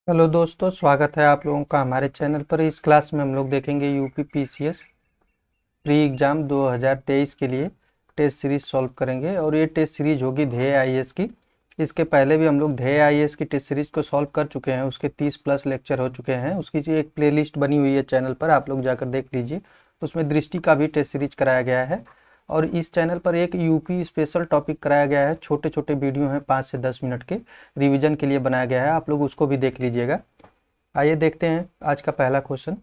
Hello दोस्तों, स्वागत है आप लोगों का हमारे चैनल पर। इस क्लास में हम लोग देखेंगे यूपी पीसीएस प्री एग्ज़ाम 2023 के लिए टेस्ट सीरीज सॉल्व करेंगे। और ये टेस्ट सीरीज होगी ध्येय आईएएस की। इसके पहले भी हम लोग ध्येय आईएएस की टेस्ट सीरीज को सॉल्व कर चुके हैं, उसके 30 प्लस लेक्चर हो चुके हैं। उसकी एक प्लेलिस्ट बनी हुई है चैनल पर, आप लोग जाकर देख लीजिए। उसमें दृष्टि का भी टेस्ट सीरीज कराया गया है। और इस चैनल पर एक यूपी स्पेशल टॉपिक कराया गया है, छोटे छोटे वीडियो हैं 5 से 10 मिनट के, रिवीजन के लिए बनाया गया है। आप लोग उसको भी देख लीजिएगा। आइए देखते हैं आज का पहला क्वेश्चन।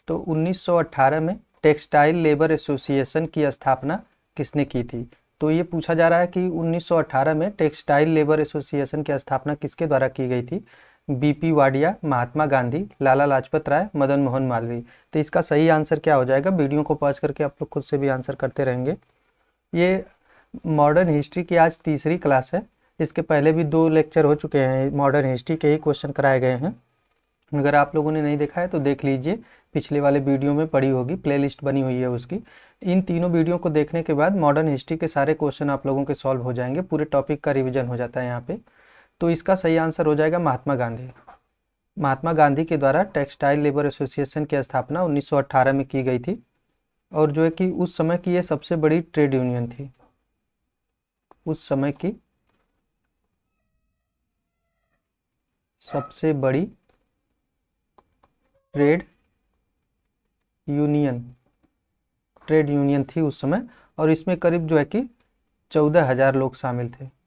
तो 1918 में टेक्सटाइल लेबर एसोसिएशन की स्थापना किसने की थी? तो ये पूछा जा रहा है कि 1918 में टेक्सटाइल लेबर एसोसिएशन की स्थापना किसके द्वारा की गई थी? बीपी वाडिया, महात्मा गांधी, लाला लाजपत राय, मदन मोहन मालवीय। तो इसका सही आंसर क्या हो जाएगा? वीडियो को पॉज करके आप लोग खुद से भी आंसर करते रहेंगे। ये मॉडर्न हिस्ट्री की आज तीसरी क्लास है। इसके पहले भी 2 लेक्चर हो चुके हैं, मॉडर्न हिस्ट्री के ही क्वेश्चन कराए गए हैं। अगर आप लोगों ने नहीं देखा है तो देख लीजिए, पिछले वाले वीडियो में पड़ी होगी, प्लेलिस्ट बनी हुई है उसकी। इन तीनों वीडियो को देखने के बाद मॉडर्न हिस्ट्री के सारे क्वेश्चन आप लोगों के सॉल्व हो जाएंगे, पूरे टॉपिक का रिवीजन हो जाता है यहाँ पे। तो इसका सही आंसर हो जाएगा महात्मा गांधी। महात्मा गांधी के द्वारा टेक्सटाइल लेबर एसोसिएशन की स्थापना 1918 में की गई थी। और जो है कि उस समय की ये सबसे बड़ी ट्रेड यूनियन थी। उस समय की सबसे बड़ी ट्रेड यूनियन थी उस समय। और इसमें करीब जो है कि 14,000 लोग शामिल थे।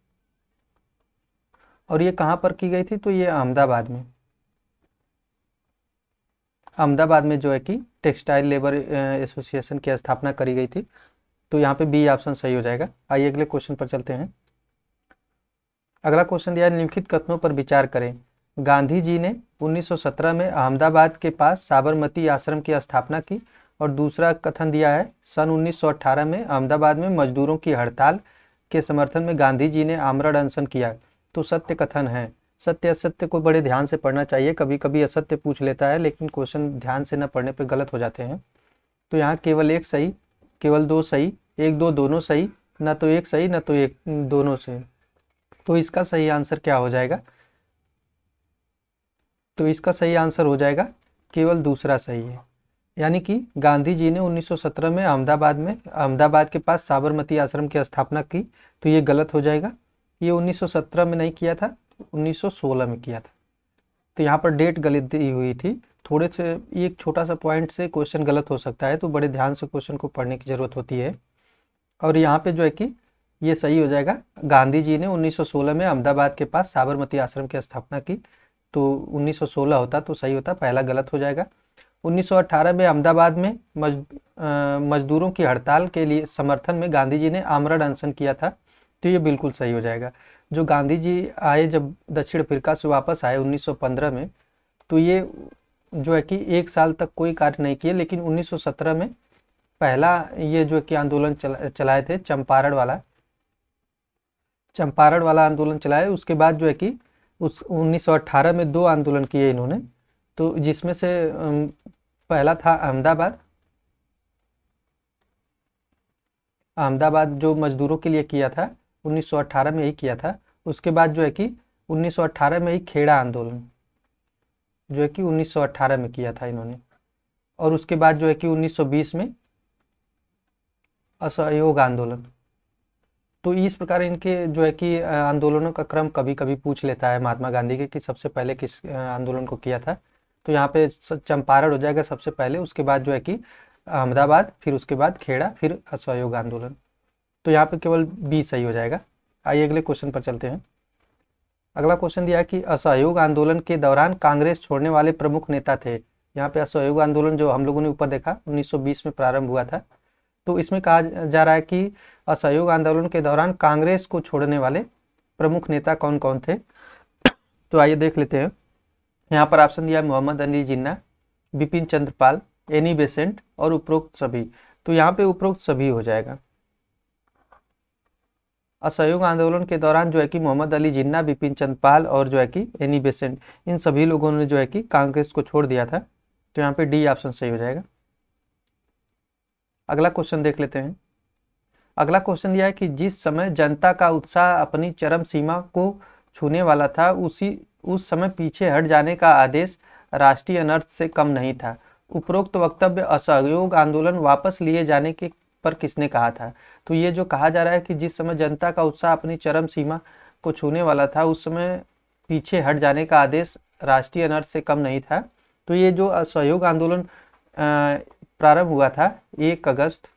और ये कहाँ पर की गई थी? तो ये अहमदाबाद में। अहमदाबाद में जो है कि टेक्सटाइल लेबर एसोसिएशन की स्थापना करी गई थी। तो यहाँ पे बी ऑप्शन सही हो जाएगा। आइए अगले क्वेश्चन पर चलते हैं। अगला क्वेश्चन दिया है, निम्नलिखित कथनों पर विचार करें। गांधी जी ने 1917 में अहमदाबाद के पास साबरमती आश्रम की स्थापना की। और दूसरा कथन दिया है, सन 1918 में अहमदाबाद में मजदूरों की हड़ताल के समर्थन में गांधी जी ने आमरण अनशन किया। तो सत्य कथन है। सत्य असत्य को बड़े ध्यान से पढ़ना चाहिए, कभी कभी असत्य पूछ लेता है, लेकिन क्वेश्चन ध्यान से न पढ़ने पर गलत हो जाते हैं। तो यहाँ केवल एक सही, केवल 2 सही, 1 2 दोनों सही, न तो एक सही न तो एक दोनों सही। तो इसका सही आंसर क्या हो जाएगा? तो इसका सही आंसर हो जाएगा केवल दूसरा सही है। यानी कि गांधी जी ने 1917 में अहमदाबाद के पास साबरमती आश्रम की स्थापना की। तो ये गलत हो जाएगा। ये 1917 में नहीं किया था, 1916 में किया था। तो यहाँ पर डेट गलत दी हुई थी। थोड़े से एक छोटा सा पॉइंट से क्वेश्चन गलत हो सकता है, तो बड़े ध्यान से क्वेश्चन को पढ़ने की ज़रूरत होती है। और यहाँ पे जो है कि ये सही हो जाएगा। गांधी जी ने 1916 में अहमदाबाद के पास साबरमती आश्रम की स्थापना की। तो 1916 होता तो सही होता, पहला गलत हो जाएगा। 1918 में अहमदाबाद में मजदूरों की हड़ताल के लिए समर्थन में गांधी जी ने आमरण अनशन किया था। तो ये बिल्कुल सही हो जाएगा। जो गांधी जी आए, जब दक्षिण अफ्रीका से वापस आए 1915 में, तो ये जो है कि 1 साल तक कोई कार्य नहीं किए। लेकिन 1917 में पहला ये जो कि आंदोलन चलाए थे, चंपारण वाला आंदोलन चलाए। उसके बाद जो है कि उस 1918 में 2 आंदोलन किए इन्होंने। तो जिसमें से पहला था अहमदाबाद जो मजदूरों के लिए किया था, 1918 में ही किया था। उसके बाद जो है कि 1918 में ही खेड़ा आंदोलन जो है कि 1918 में किया था इन्होंने। और उसके बाद जो है कि 1920 में असहयोग आंदोलन। तो इस प्रकार इनके जो है कि आंदोलनों का क्रम कभी कभी पूछ लेता है महात्मा गांधी के, कि सबसे पहले किस आंदोलन को किया था। तो यहाँ पे चंपारण हो जाएगा सबसे पहले, उसके बाद जो है कि अहमदाबाद, फिर उसके बाद खेड़ा, फिर असहयोग आंदोलन। तो यहाँ पे केवल बी सही हो जाएगा। आइए अगले क्वेश्चन पर चलते हैं। अगला क्वेश्चन दिया है कि असहयोग आंदोलन के दौरान कांग्रेस छोड़ने वाले प्रमुख नेता थे। यहाँ पे असहयोग आंदोलन जो हम लोगों ने ऊपर देखा 1920 में प्रारंभ हुआ था। तो इसमें कहा जा रहा है कि असहयोग आंदोलन के दौरान कांग्रेस को छोड़ने वाले प्रमुख नेता कौन कौन थे। तो आइए देख लेते हैं। यहाँ पर ऑप्शन दिया है मोहम्मद अली जिन्ना, बिपिन चंद्र पाल, एनी बेसेंट और उपरोक्त सभी। तो यहाँ पे उपरोक्त सभी हो जाएगा। असहयोग आंदोलन के दौरान जो है कि मोहम्मद अली जिन्ना, बिपिन चंद्र पाल और जो है कि एनी बेसेंट, इन सभी लोगों ने जो है कि कांग्रेस को छोड़ दिया था। तो यहाँ पे डी ऑप्शन सही हो जाएगा। अगला क्वेश्चन देख लेते हैं। अगला क्वेश्चन दिया है कि जिस समय जनता का उत्साह अपनी चरम सीमा को छूने वाला था, उसी उस समय पीछे हट जाने का आदेश राष्ट्रीय अनर्थ से कम नहीं था। उपरोक्त वक्तव्य असहयोग आंदोलन वापस लिए जाने के पर किसने कहा था? तो ये जो कहा जा रहा है कि जिस समय जनता का उत्साह अपनी चरम सीमा को छूने वाला था, उस समय पीछे हट जाने का आदेश राष्ट्रीय अनर्थ से कम नहीं था। तो ये जो असहयोग आंदोलन प्रारंभ हुआ था 1 अगस्त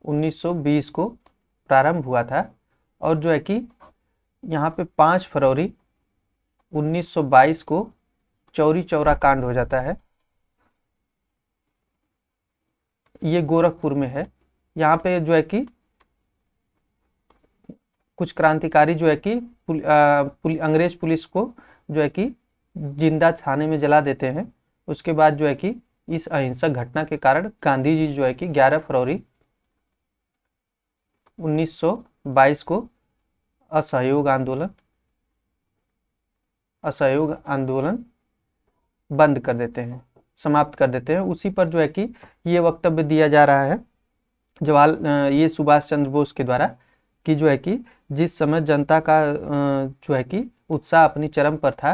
1920 को प्रारंभ हुआ था, और जो है कि यहाँ पे 5 फरवरी 1922 को चौरी चौरा कांड हो जाता है। ये गोरखपुर में है। यहाँ पे जो है कि कुछ क्रांतिकारी जो है कि अंग्रेज पुलिस को जो है कि जिंदा थाने में जला देते हैं। उसके बाद जो है कि इस अहिंसक घटना के कारण गांधी जी जो है कि 11 फरवरी 1922 को असहयोग आंदोलन बंद कर देते हैं, समाप्त कर देते हैं। उसी पर जो है कि ये वक्तव्य दिया जा रहा है ये सुभाष चंद्र बोस के द्वारा, कि जो है कि जिस समय जनता का जो है कि उत्साह अपनी चरम पर था,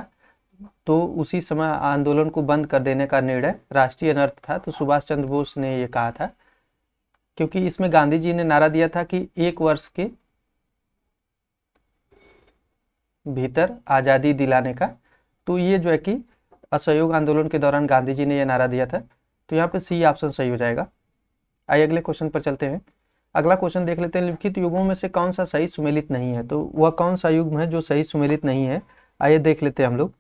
तो उसी समय आंदोलन को बंद कर देने का निर्णय राष्ट्रीय अनर्थ था। तो सुभाष चंद्र बोस ने ये कहा था, क्योंकि इसमें गांधी जी ने नारा दिया था कि 1 वर्ष के भीतर आज़ादी दिलाने का। तो ये जो है कि असहयोग आंदोलन के दौरान गांधी जी ने यह नारा दिया था। तो यहाँ पे सी ऑप्शन सही हो जाएगा। आइए अगले क्वेश्चन पर चलते हैं। अगला क्वेश्चन देख लेते हैं, निम्नलिखित युग्मों में से कौन सा सही सुमेलित नहीं है? तो वह कौन सा युग्म है जो सही सुमेलित नहीं है? आइए देख लेते हैं हम लोग।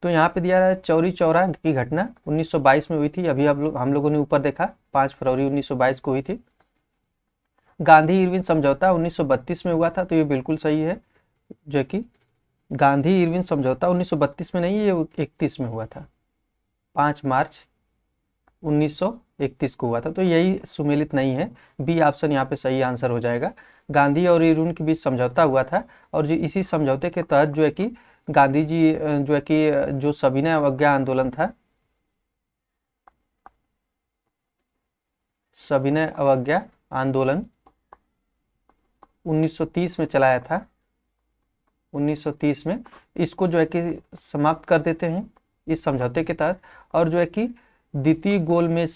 तो यहाँ पे दिया है चौरी चौरा की घटना 1922 में हुई थी। अभी हम लोगों ने ऊपर देखा 5 फरवरी 1922 को हुई थी। गांधी इरविन समझौता 1932 में हुआ था, तो ये बिल्कुल सही है। जो कि गांधी इरविन समझौता 1932 में नहीं, ये 31 में हुआ था, 5 मार्च 1931 को हुआ था। तो यही सुमेलित नहीं है। बी ऑप्शन यहाँ पे सही आंसर हो जाएगा। गांधी और इरविन के बीच समझौता हुआ था, और जो इसी समझौते के तहत जो है कि गांधी जी जो है कि जो सविनय अवज्ञा आंदोलन था, सविनय अवज्ञा आंदोलन 1930 में चलाया था। 1930 में इसको जो है कि समाप्त कर देते हैं इस समझौते के तहत, और जो है कि द्वितीय गोलमेज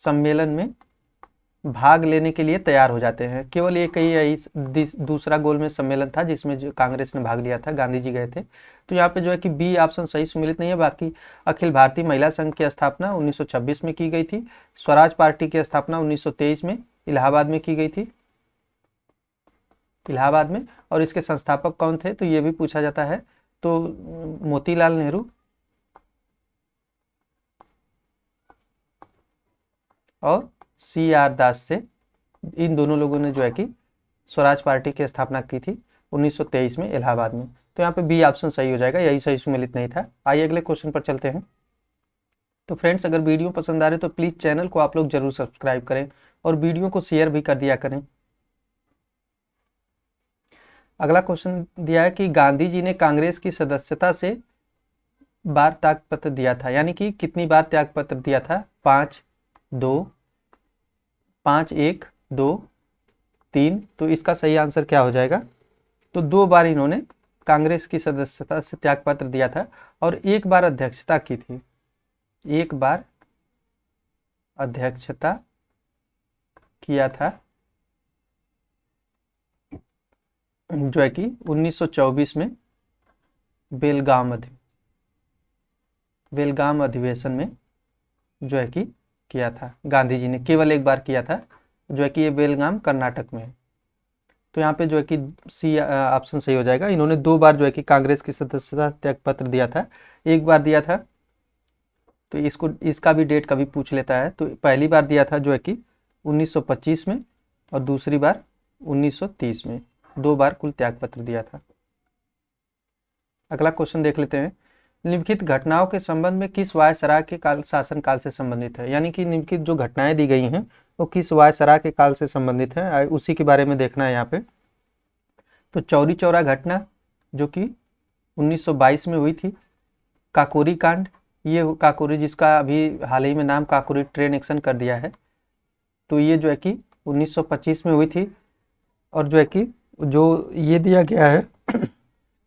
सम्मेलन में भाग लेने के लिए तैयार हो जाते हैं। केवल एक ही दूसरा गोलमेज सम्मेलन था जिसमें जो कांग्रेस ने भाग लिया था, गांधी जी गए थे। तो यहाँ पे जो है कि बी ऑप्शन सही सुमेलित नहीं है। बाकी अखिल भारतीय महिला संघ की स्थापना 1926 में की गई थी। स्वराज पार्टी की स्थापना 1923 में इलाहाबाद में की गई थी, इलाहाबाद में। और इसके संस्थापक कौन थे? तो ये भी पूछा जाता है। तो मोतीलाल नेहरू और CR दास थे। इन दोनों लोगों ने जो है कि स्वराज पार्टी की स्थापना की थी 1923 में इलाहाबाद में। तो यहाँ पे बी ऑप्शन सही हो जाएगा, यही सही सुमेलित नहीं था। आइए अगले क्वेश्चन पर चलते हैं। तो फ्रेंड्स, अगर वीडियो पसंद आ रहे तो प्लीज़ चैनल को आप लोग जरूर सब्सक्राइब करें और वीडियो को शेयर भी कर दिया करें। अगला क्वेश्चन दिया है कि गांधी जी ने कांग्रेस की सदस्यता से बार त्यागपत्र दिया था, यानी कि कितनी बार त्यागपत्र दिया था? 5, 2, 5, 1, 2, 3। तो इसका सही आंसर क्या हो जाएगा? तो 2 बार इन्होंने कांग्रेस की सदस्यता से त्यागपत्र दिया था, और 1 बार अध्यक्षता की थी। 1 बार अध्यक्षता किया था, जो है कि 1924 में बेलगाम अधिवेशन में जो है कि किया था। गांधी जी ने केवल 1 बार किया था, जो है कि ये बेलगाम कर्नाटक में है। तो यहाँ पे जो है कि सी ऑप्शन सही हो जाएगा। इन्होंने 2 बार जो है कि कांग्रेस की सदस्यता त्यागपत्र दिया था। 1 बार दिया था, तो इसका भी डेट कभी पूछ लेता है। तो पहली बार दिया था जो है कि 1925 में, और दूसरी बार 1930 में। 2 बार कुल त्यागपत्र दिया था। अगला क्वेश्चन देख लेते हैं। निम्नलिखित घटनाओं के संबंध में किस वायसराय के शासन काल से संबंधित है? यानी कि निम्नलिखित जो घटनाएं दी गई हैं वो किस वायसराय के काल से संबंधित है, उसी के बारे में देखना है यहाँ पे। तो चौरी चौरा घटना जो कि 1922 में हुई थी। काकोरी कांड, ये काकोरी जिसका अभी हाल ही में नाम काकोरी ट्रेन एक्शन कर दिया है, तो ये जो है कि 1925 में हुई थी। और जो है कि जो ये दिया गया है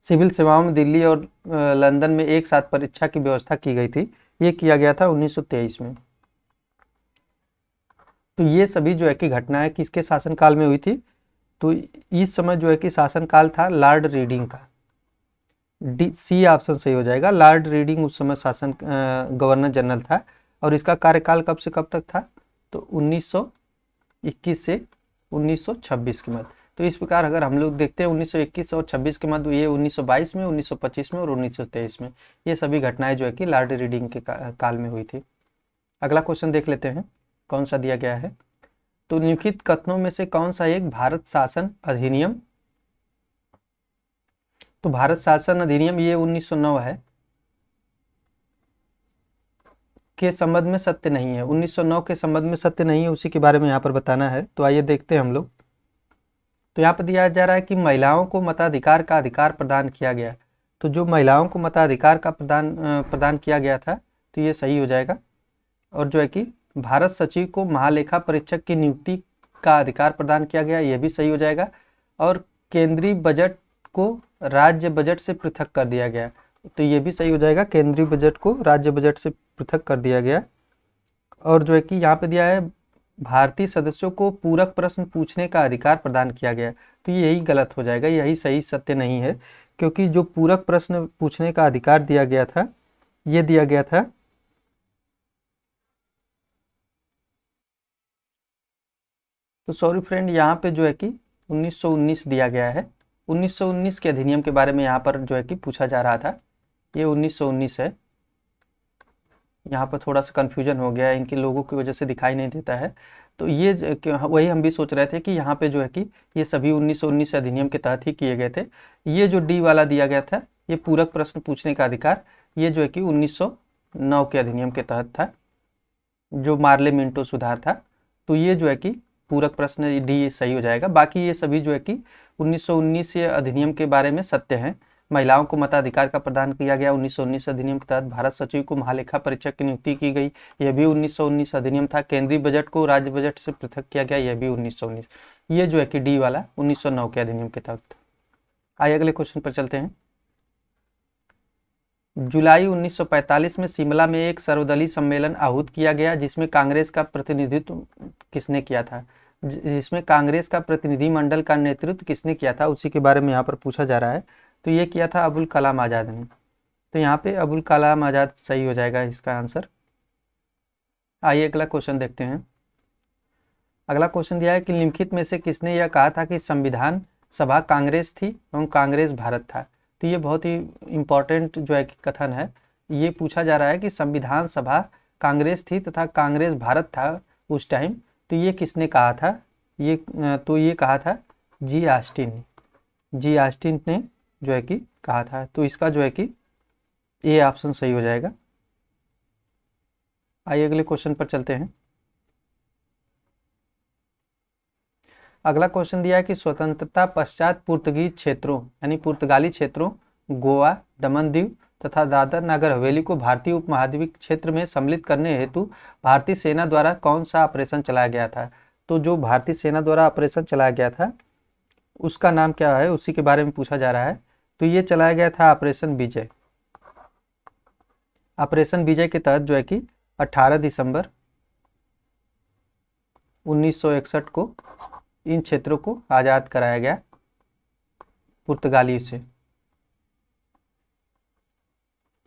सिविल सेवाओं में दिल्ली और लंदन में एक साथ परीक्षा की व्यवस्था की गई थी, ये किया गया था 1923 में। तो ये सभी जो है कि घटनाएं किसके शासनकाल में हुई थी? तो इस समय जो है कि शासनकाल था लॉर्ड रीडिंग का। डी सी ऑप्शन सही हो जाएगा। लॉर्ड रीडिंग उस समय शासन गवर्नर जनरल था और इसका कार्यकाल कब से कब तक था? तो 1921 से 1926 के मध्य। तो इस प्रकार अगर हम लोग देखते हैं 1921 और 26 के मध्य, ये 1922 में, 1925 में और 1923 में, ये सभी घटनाएं जो है कि लॉर्ड रीडिंग के काल में हुई थी। अगला क्वेश्चन देख लेते हैं कौन सा दिया गया है। तो निम्नलिखित कथनों में से कौन सा एक भारत शासन अधिनियम, तो भारत शासन अधिनियम ये 1909 है, के संबंध में सत्य नहीं है। 1909 के संबंध में सत्य नहीं है, उसी के बारे में यहाँ पर बताना है। तो आइए देखते हैं हम लोग। तो यहाँ पर दिया जा रहा है कि महिलाओं को मताधिकार का अधिकार प्रदान किया गया। तो जो महिलाओं को मताधिकार का प्रदान किया गया था, तो ये सही हो जाएगा। और जो है कि भारत सचिव को महालेखा परीक्षक की नियुक्ति का अधिकार प्रदान किया गया, यह भी सही हो जाएगा। और केंद्रीय बजट को राज्य बजट से पृथक कर दिया गया, तो ये भी सही हो जाएगा। केंद्रीय बजट को राज्य बजट से पृथक कर दिया गया। और जो है कि यहाँ पे दिया है भारतीय सदस्यों को पूरक प्रश्न पूछने का अधिकार प्रदान किया गया, तो यही गलत हो जाएगा, यही सही सत्य नहीं है। क्योंकि जो पूरक प्रश्न पूछने का अधिकार दिया गया था, ये दिया गया था तो सॉरी फ्रेंड, यहाँ पे जो है कि 1919 दिया गया है। 1919 के अधिनियम के बारे में यहाँ पर जो है कि पूछा जा रहा था, ये 1919 है। यहाँ पर थोड़ा सा कन्फ्यूजन हो गया है, इनके लोगों की वजह से दिखाई नहीं देता है। तो ये वही हम भी सोच रहे थे कि यहाँ पे जो है कि ये सभी 1919 अधिनियम के तहत ही किए गए थे। ये जो डी वाला दिया गया था, ये पूरक प्रश्न पूछने का अधिकार, ये जो है कि 1909 के अधिनियम के तहत था, जो मार्ले मिंटो सुधार था। तो ये जो है कि पूरक प्रश्न डी सही हो जाएगा। बाकी ये सभी जो है कि 1919 अधिनियम के बारे में सत्य हैं। महिलाओं को मताधिकार का प्रदान किया गया 1919 अधिनियम के तहत। भारत सचिव को महालेखा परीक्षक की नियुक्ति की गई, यह भी 1919 अधिनियम था। केंद्रीय बजट को राज्य बजट से पृथक किया गया, यह भी 1919। ये जो है कि डी वाला 1909 के अधिनियम के तहत। आइए अगले क्वेश्चन पर चलते हैं। जुलाई 1945 में शिमला में एक सर्वदलीय सम्मेलन आहूत किया गया, जिसमें कांग्रेस का प्रतिनिधित्व किसने किया था? जिसमें कांग्रेस का प्रतिनिधिमंडल का नेतृत्व किसने किया था, उसी के बारे में यहाँ पर पूछा जा रहा है। तो ये किया था अबुल कलाम आज़ाद ने। तो यहाँ पे अबुल कलाम आज़ाद सही हो जाएगा इसका आंसर। आइए अगला क्वेश्चन देखते हैं। अगला क्वेश्चन दिया है कि निम्नलिखित में से किसने यह कहा था कि संविधान सभा कांग्रेस थी एवं कांग्रेस भारत था? तो ये बहुत ही इम्पोर्टेंट जो है कि कथन है। ये पूछा जा रहा है कि संविधान सभा कांग्रेस थी तथा कांग्रेस भारत था उस टाइम, तो ये किसने कहा था? ये कहा था जी ऑस्टिन ने। जी ऑस्टिन ने जो है कि कहा था। तो इसका जो है कि ए ऑप्शन सही हो जाएगा। आइए अगले क्वेश्चन पर चलते हैं। अगला क्वेश्चन दिया है कि स्वतंत्रता पश्चात पुर्तगीज क्षेत्रों यानी पुर्तगाली क्षेत्रों गोवा, दमन दीव तथा दादर नगर हवेली को भारतीय उपमहाद्वीप क्षेत्र में सम्मिलित करने हेतु भारतीय सेना द्वारा कौन सा ऑपरेशन चलाया गया था? तो जो भारतीय सेना द्वारा ऑपरेशन चलाया गया था उसका नाम क्या है, उसी के बारे में पूछा जा रहा है। तो ये चलाया गया था ऑपरेशन विजय। ऑपरेशन विजय के तहत जो है कि 18 दिसंबर 1961 को इन क्षेत्रों को आज़ाद कराया गया पुर्तगाली से।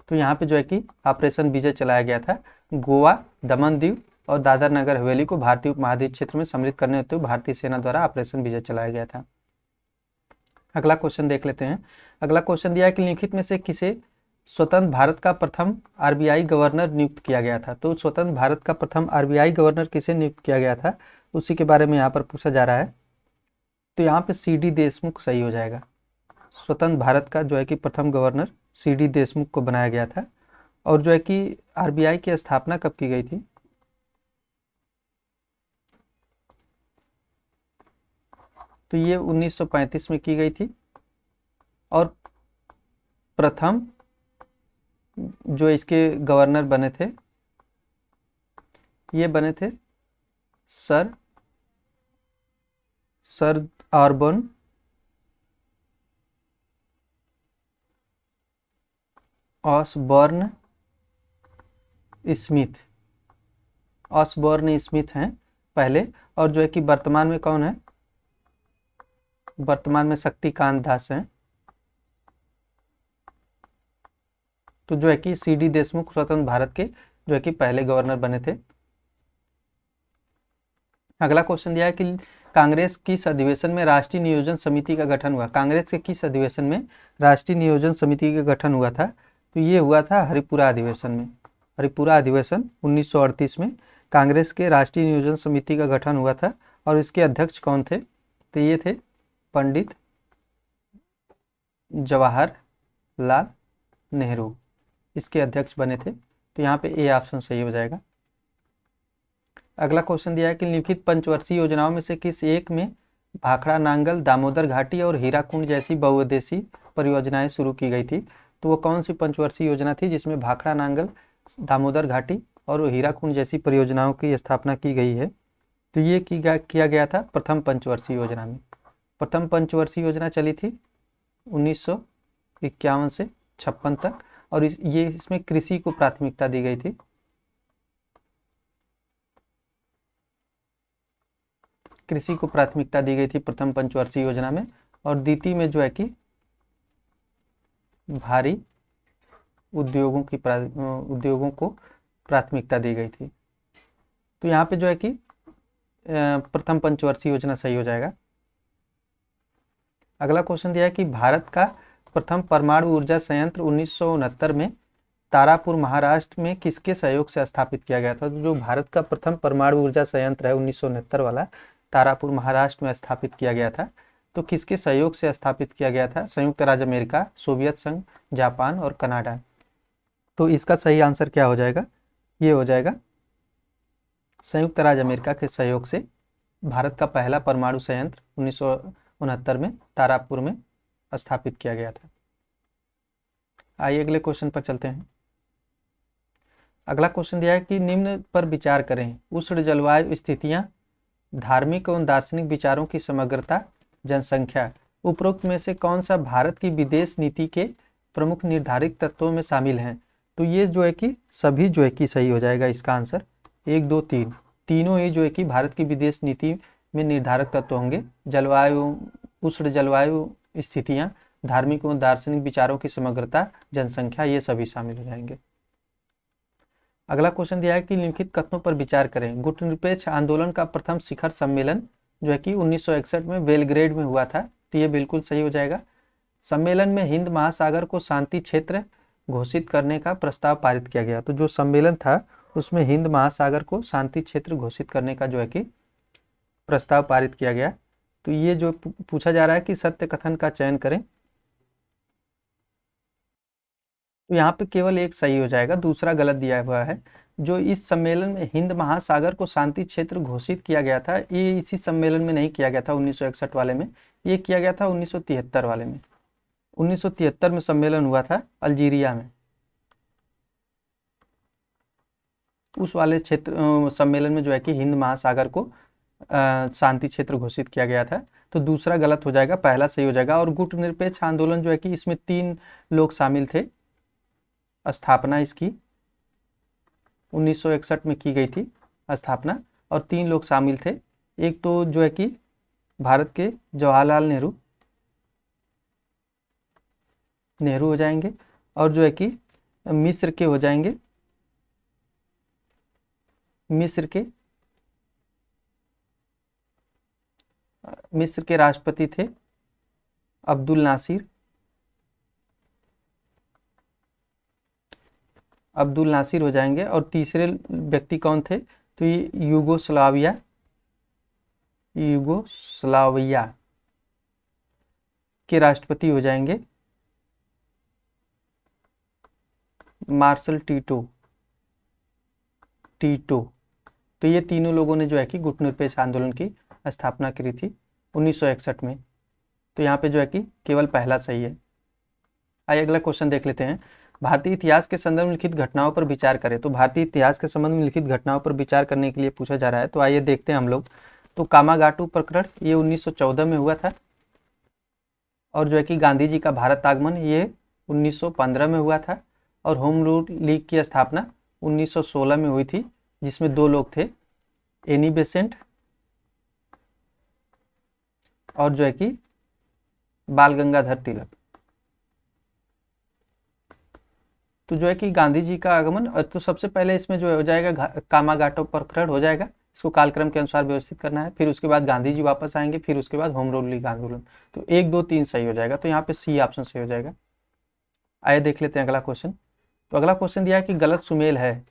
तो यहाँ पे जो है कि ऑपरेशन विजय चलाया गया था। गोवा, दमन दीव और दादर नगर हवेली को भारतीय उपमहाद्वीप क्षेत्र में सम्मिलित करने हेतु भारतीय सेना द्वारा ऑपरेशन विजय चलाया गया था। अगला क्वेश्चन देख लेते हैं। अगला क्वेश्चन दिया है कि निम्नलिखित में से किसे स्वतंत्र भारत का प्रथम आरबीआई गवर्नर नियुक्त किया गया था? तो स्वतंत्र भारत का प्रथम आरबीआई गवर्नर किसे नियुक्त किया गया था, उसी के बारे में यहाँ पर पूछा जा रहा है। तो यहाँ पे सीडी देशमुख सही हो जाएगा। स्वतंत्र भारत का जो है कि प्रथम गवर्नर सीडी देशमुख को बनाया गया था। और जो है कि आरबीआई की स्थापना कब की गई थी? तो ये 1935 में की गई थी। और प्रथम जो इसके गवर्नर बने थे, ये बने थे sir Osborne Osborne Smith, Osborne Smith हैं पहले, और जो है कि वर्तमान में कौन है, वर्तमान में शक्तिकांत दास हैं। तो जो है कि CD देशमुख स्वतंत्र भारत के जो है कि पहले गवर्नर बने थे। अगला क्वेश्चन दिया है कि कांग्रेस किस अधिवेशन में राष्ट्रीय नियोजन समिति का गठन हुआ। कांग्रेस के किस अधिवेशन में राष्ट्रीय नियोजन समिति का गठन हुआ था, तो ये हुआ था हरिपुरा अधिवेशन में। हरिपुरा अधिवेशन 1938 में कांग्रेस के राष्ट्रीय नियोजन समिति का गठन हुआ था, और इसके अध्यक्ष कौन थे, तो ये थे पंडित जवाहरलाल नेहरू, इसके अध्यक्ष बने थे। तो यहाँ पे ए ऑप्शन सही हो जाएगा। अगला क्वेश्चन दिया है कि निम्नलिखित पंचवर्षीय योजनाओं में से किस एक में भाखड़ा नांगल, दामोदर घाटी और हीराकुंड जैसी बहुउद्देशीय परियोजनाएं शुरू की गई थी। तो वो कौन सी पंचवर्षीय योजना थी जिसमें भाखड़ा नांगल, दामोदर घाटी और हीराकुंड जैसी परियोजनाओं की स्थापना की गई है, तो ये किया गया था प्रथम पंचवर्षीय योजना में। प्रथम पंचवर्षीय योजना चली थी 1951 से 56 तक, और इसमें कृषि को प्राथमिकता दी गई थी। कृषि को प्राथमिकता दी गई थी प्रथम पंचवर्षीय योजना में, और द्वितीय में जो है कि भारी उद्योगों को प्राथमिकता दी गई थी। तो यहाँ पे जो है कि प्रथम पंचवर्षीय योजना सही हो जाएगा। अगला क्वेश्चन दिया है कि भारत का प्रथम परमाणु ऊर्जा संयंत्र 1969 में तारापुर महाराष्ट्र में किसके सहयोग से स्थापित किया गया था। तो जो भारत का प्रथम परमाणु ऊर्जा संयंत्र है 1969 वाला, तारापुर महाराष्ट्र में स्थापित किया गया था, तो किसके सहयोग से स्थापित किया गया था। संयुक्त राज्य अमेरिका, सोवियत संघ, जापान और कनाडा। तो इसका सही आंसर क्या हो जाएगा, ये हो जाएगा संयुक्त राज्य अमेरिका के सहयोग से भारत का पहला परमाणु संयंत्र 1969 में तारापुर में स्थापित किया गया था। आइए अगले क्वेश्चन पर चलते हैं। अगला क्वेश्चन दिया है कि निम्न पर विचार करें। उष्ण जलवायु स्थितियां, धार्मिक एवं दार्शनिक विचारों की समग्रता, जनसंख्या, उपरोक्त में से कौन सा भारत की विदेश नीति के प्रमुख निर्धारित तत्वों में शामिल हैं। तो ये जो है कि सभी जो है कि सही हो जाएगा इसका आंसर। 1, 2, 3 तीनों ही जो है कि भारत की विदेश नीति में निर्धारक तत्व होंगे। जलवायु, उष्ण जलवायु स्थितियां, धार्मिक एवं दार्शनिक विचारों की समग्रता, जनसंख्या, ये सभी शामिल हो जाएंगे। अगला क्वेश्चन दिया है कि निम्नलिखित कथनों पर विचार करें। गुटनिरपेक्ष आंदोलन का प्रथम शिखर सम्मेलन जो है कि 1961 में बेलग्रेड में हुआ था, तो ये बिल्कुल सही हो जाएगा। सम्मेलन में हिंद महासागर को शांति क्षेत्र घोषित करने का प्रस्ताव पारित किया गया। तो जो सम्मेलन था उसमें हिंद महासागर को शांति क्षेत्र घोषित करने का जो है कि प्रस्ताव पारित किया गया। तो ये जो पूछा जा रहा है कि सत्य कथन का चयन करें, तो यहाँ पे केवल एक सही हो जाएगा, दूसरा गलत दिया हुआ है। जो इस सम्मेलन में हिंद महासागर को शांति क्षेत्र घोषित किया गया था, ये इसी सम्मेलन में नहीं किया गया था 1961 वाले में, ये किया गया था 1973 वाले में। 1973 में सम्मेलन हुआ था अल्जीरिया में, उस वाले क्षेत्र सम्मेलन में जो है कि हिंद महासागर को शांति क्षेत्र घोषित किया गया था। तो दूसरा गलत हो जाएगा, पहला सही हो जाएगा। और गुटनिरपेक्ष आंदोलन जो है कि इसमें 3 लोग शामिल थे। स्थापना इसकी 1961 में की गई थी स्थापना, और 3 लोग शामिल थे। एक तो जो है कि भारत के जवाहरलाल नेहरू हो जाएंगे, और जो है कि मिस्र के हो जाएंगे, मिस्र के राष्ट्रपति थे अब्दुल नासिर हो जाएंगे। और तीसरे व्यक्ति कौन थे, तो ये यूगोस्लाविया के राष्ट्रपति हो जाएंगे मार्शल टीटो। तो ये तीनों लोगों ने जो है कि गुटनिरपेक्ष आंदोलन की स्थापना करी थी 1961 में। तो यहाँ पे जो है कि केवल पहला सही है। आइए अगला क्वेश्चन देख लेते हैं। भारतीय इतिहास के संदर्भ में लिखित घटनाओं पर विचार करें। तो भारतीय इतिहास के संबंध में लिखित घटनाओं पर विचार करने के लिए पूछा जा रहा है। तो आइए देखते हैं हम लोग। तो कामागाटू प्रकरण ये 1914 में हुआ था। और जो है कि गांधी जी का भारत आगमन ये 1915 में हुआ था। और होम रूल लीग की स्थापना 1916 में हुई थी, जिसमें दो लोग थे, एनी बेसेंट और जो है कि बाल गंगाधर तिलक। तो जो है कि गांधी जी का आगमन, तो सबसे पहले इसमें जो हो जाएगा कामागाटो प्रकरण हो जाएगा, इसको कालक्रम के अनुसार व्यवस्थित करना है। फिर उसके बाद गांधी जी वापस आएंगे, फिर उसके बाद होम रूल लीग आंदोलन। तो 1 2 3 सही हो जाएगा, तो यहाँ पे सी ऑप्शन सही हो जाएगा। आइए देख लेते हैं अगला क्वेश्चन। तो अगला क्वेश्चन दिया है कि गलत सुमेल है।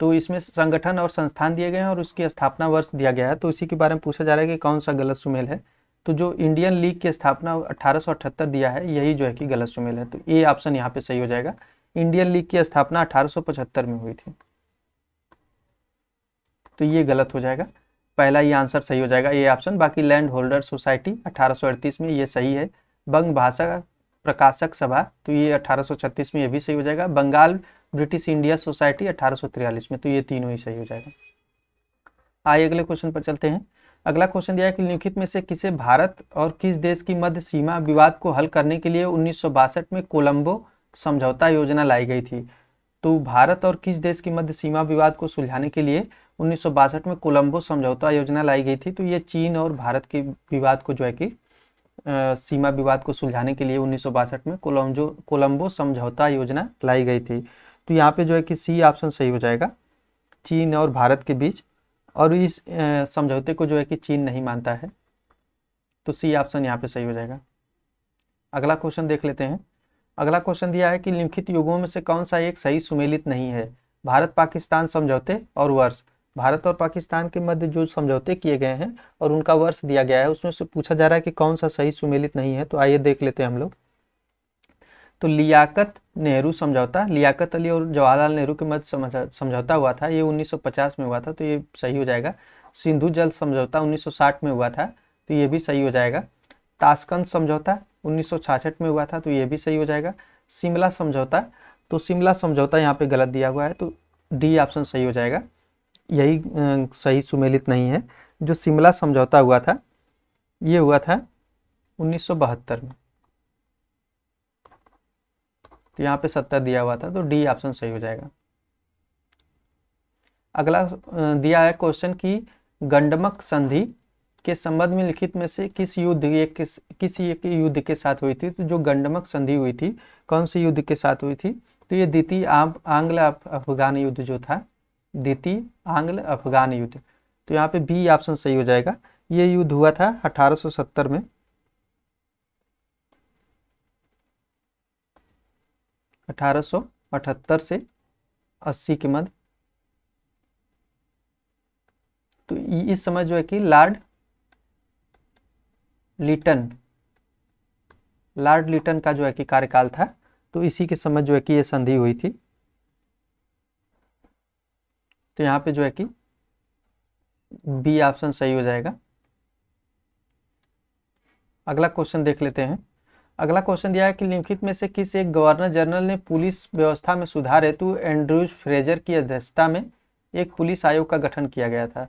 तो इसमें संगठन और संस्थान दिए गए हैं और उसकी स्थापना वर्ष दिया गया है, तो इसी के बारे में पूछा जा रहा है कि कौन सा गलत सुमेल है। तो जो इंडियन लीग की स्थापना 1878 दिया है, यही जो है कि गलत सुमेल है। तो ए ऑप्शन यहाँ पे सही हो जाएगा। इंडियन लीग की स्थापना 1875 में हुई थी, तो ये गलत हो जाएगा। पहला ये आंसर सही हो जाएगा, ये ऑप्शन। बाकी लैंड होल्डर सोसाइटी 1838 में, ये सही है। बंग भाषा प्रकाशक सभा, तो ये 1836 में, ये भी सही हो जाएगा। बंगाल ब्रिटिश इंडिया सोसाइटी 1843 में, तो ये तीनों ही सही हो जाएगा। आइए अगले क्वेश्चन पर चलते हैं। अगला क्वेश्चन दिया है कि निम्नलिखित में से किसे भारत और किस देश की मध्य सीमा विवाद को हल करने के लिए 1962 में कोलंबो समझौता योजना लाई गई थी। तो भारत और किस देश की मध्य सीमा विवाद को सुलझाने के लिए 1962 में कोलंबो समझौता योजना लाई गई थी। तो ये चीन और भारत के विवाद को जो है कि सीमा विवाद को सुलझाने के लिए 1962 में कोलंबो समझौता योजना लाई गई थी। तो यहाँ पे जो है कि सी ऑप्शन सही हो जाएगा, चीन और भारत के बीच। और इस समझौते को जो है कि चीन नहीं मानता है, तो सी ऑप्शन यहाँ पे सही हो जाएगा। अगला क्वेश्चन देख लेते हैं। अगला क्वेश्चन दिया है कि निम्नलिखित युगों में से कौन सा एक सही सुमेलित नहीं है। भारत पाकिस्तान समझौते और वर्ष। भारत और पाकिस्तान के मध्य जो समझौते किए गए हैं और उनका वर्ष दिया गया है, उसमें से पूछा जा रहा है कि कौन सा सही सुमेलित नहीं है। तो आइए देख लेते हैं हम लोग। तो लियाकत नेहरू समझौता, लियाकत अली और जवाहरलाल नेहरू के मध्य समझौता हुआ था, ये 1950 में हुआ था, तो ये सही हो जाएगा। सिंधु जल समझौता 1960 में हुआ था, तो ये भी सही हो जाएगा। ताशकंद समझौता 1966 में हुआ था, तो ये भी सही हो जाएगा। शिमला समझौता, तो शिमला समझौता यहाँ पे गलत दिया हुआ है, तो डी ऑप्शन सही हो जाएगा। यही सही सुमेलित नहीं है। जो शिमला समझौता हुआ था, ये हुआ था 1972 में, तो यहाँ पे 70 दिया हुआ था, तो डी ऑप्शन सही हो जाएगा। अगला दिया है क्वेश्चन की गंडमक संधि के संबंध में लिखित में से किसी एक युद्ध के साथ हुई थी। तो जो गंडमक संधि हुई थी, कौन से युद्ध के साथ हुई थी। तो ये द्वितीय आंग्ल अफगान युद्ध जो था, द्वितीय आंग्ल अफगान युद्ध। तो यहाँ पे बी ऑप्शन सही हो जाएगा। ये युद्ध हुआ था 1870 में, 1878 से 80 के मध्य। तो इस समय जो है कि लॉर्ड लिटन का जो है कि कार्यकाल था, तो इसी के समय जो है कि ये संधि हुई थी। तो यहाँ पे जो है कि बी ऑप्शन सही हो जाएगा। अगला क्वेश्चन देख लेते हैं। अगला क्वेश्चन दिया है कि निम्नलिखित में से किस एक गवर्नर जनरल ने पुलिस व्यवस्था में सुधार हेतु एंड्रूज फ्रेजर की अध्यक्षता में एक पुलिस आयोग का गठन किया गया था।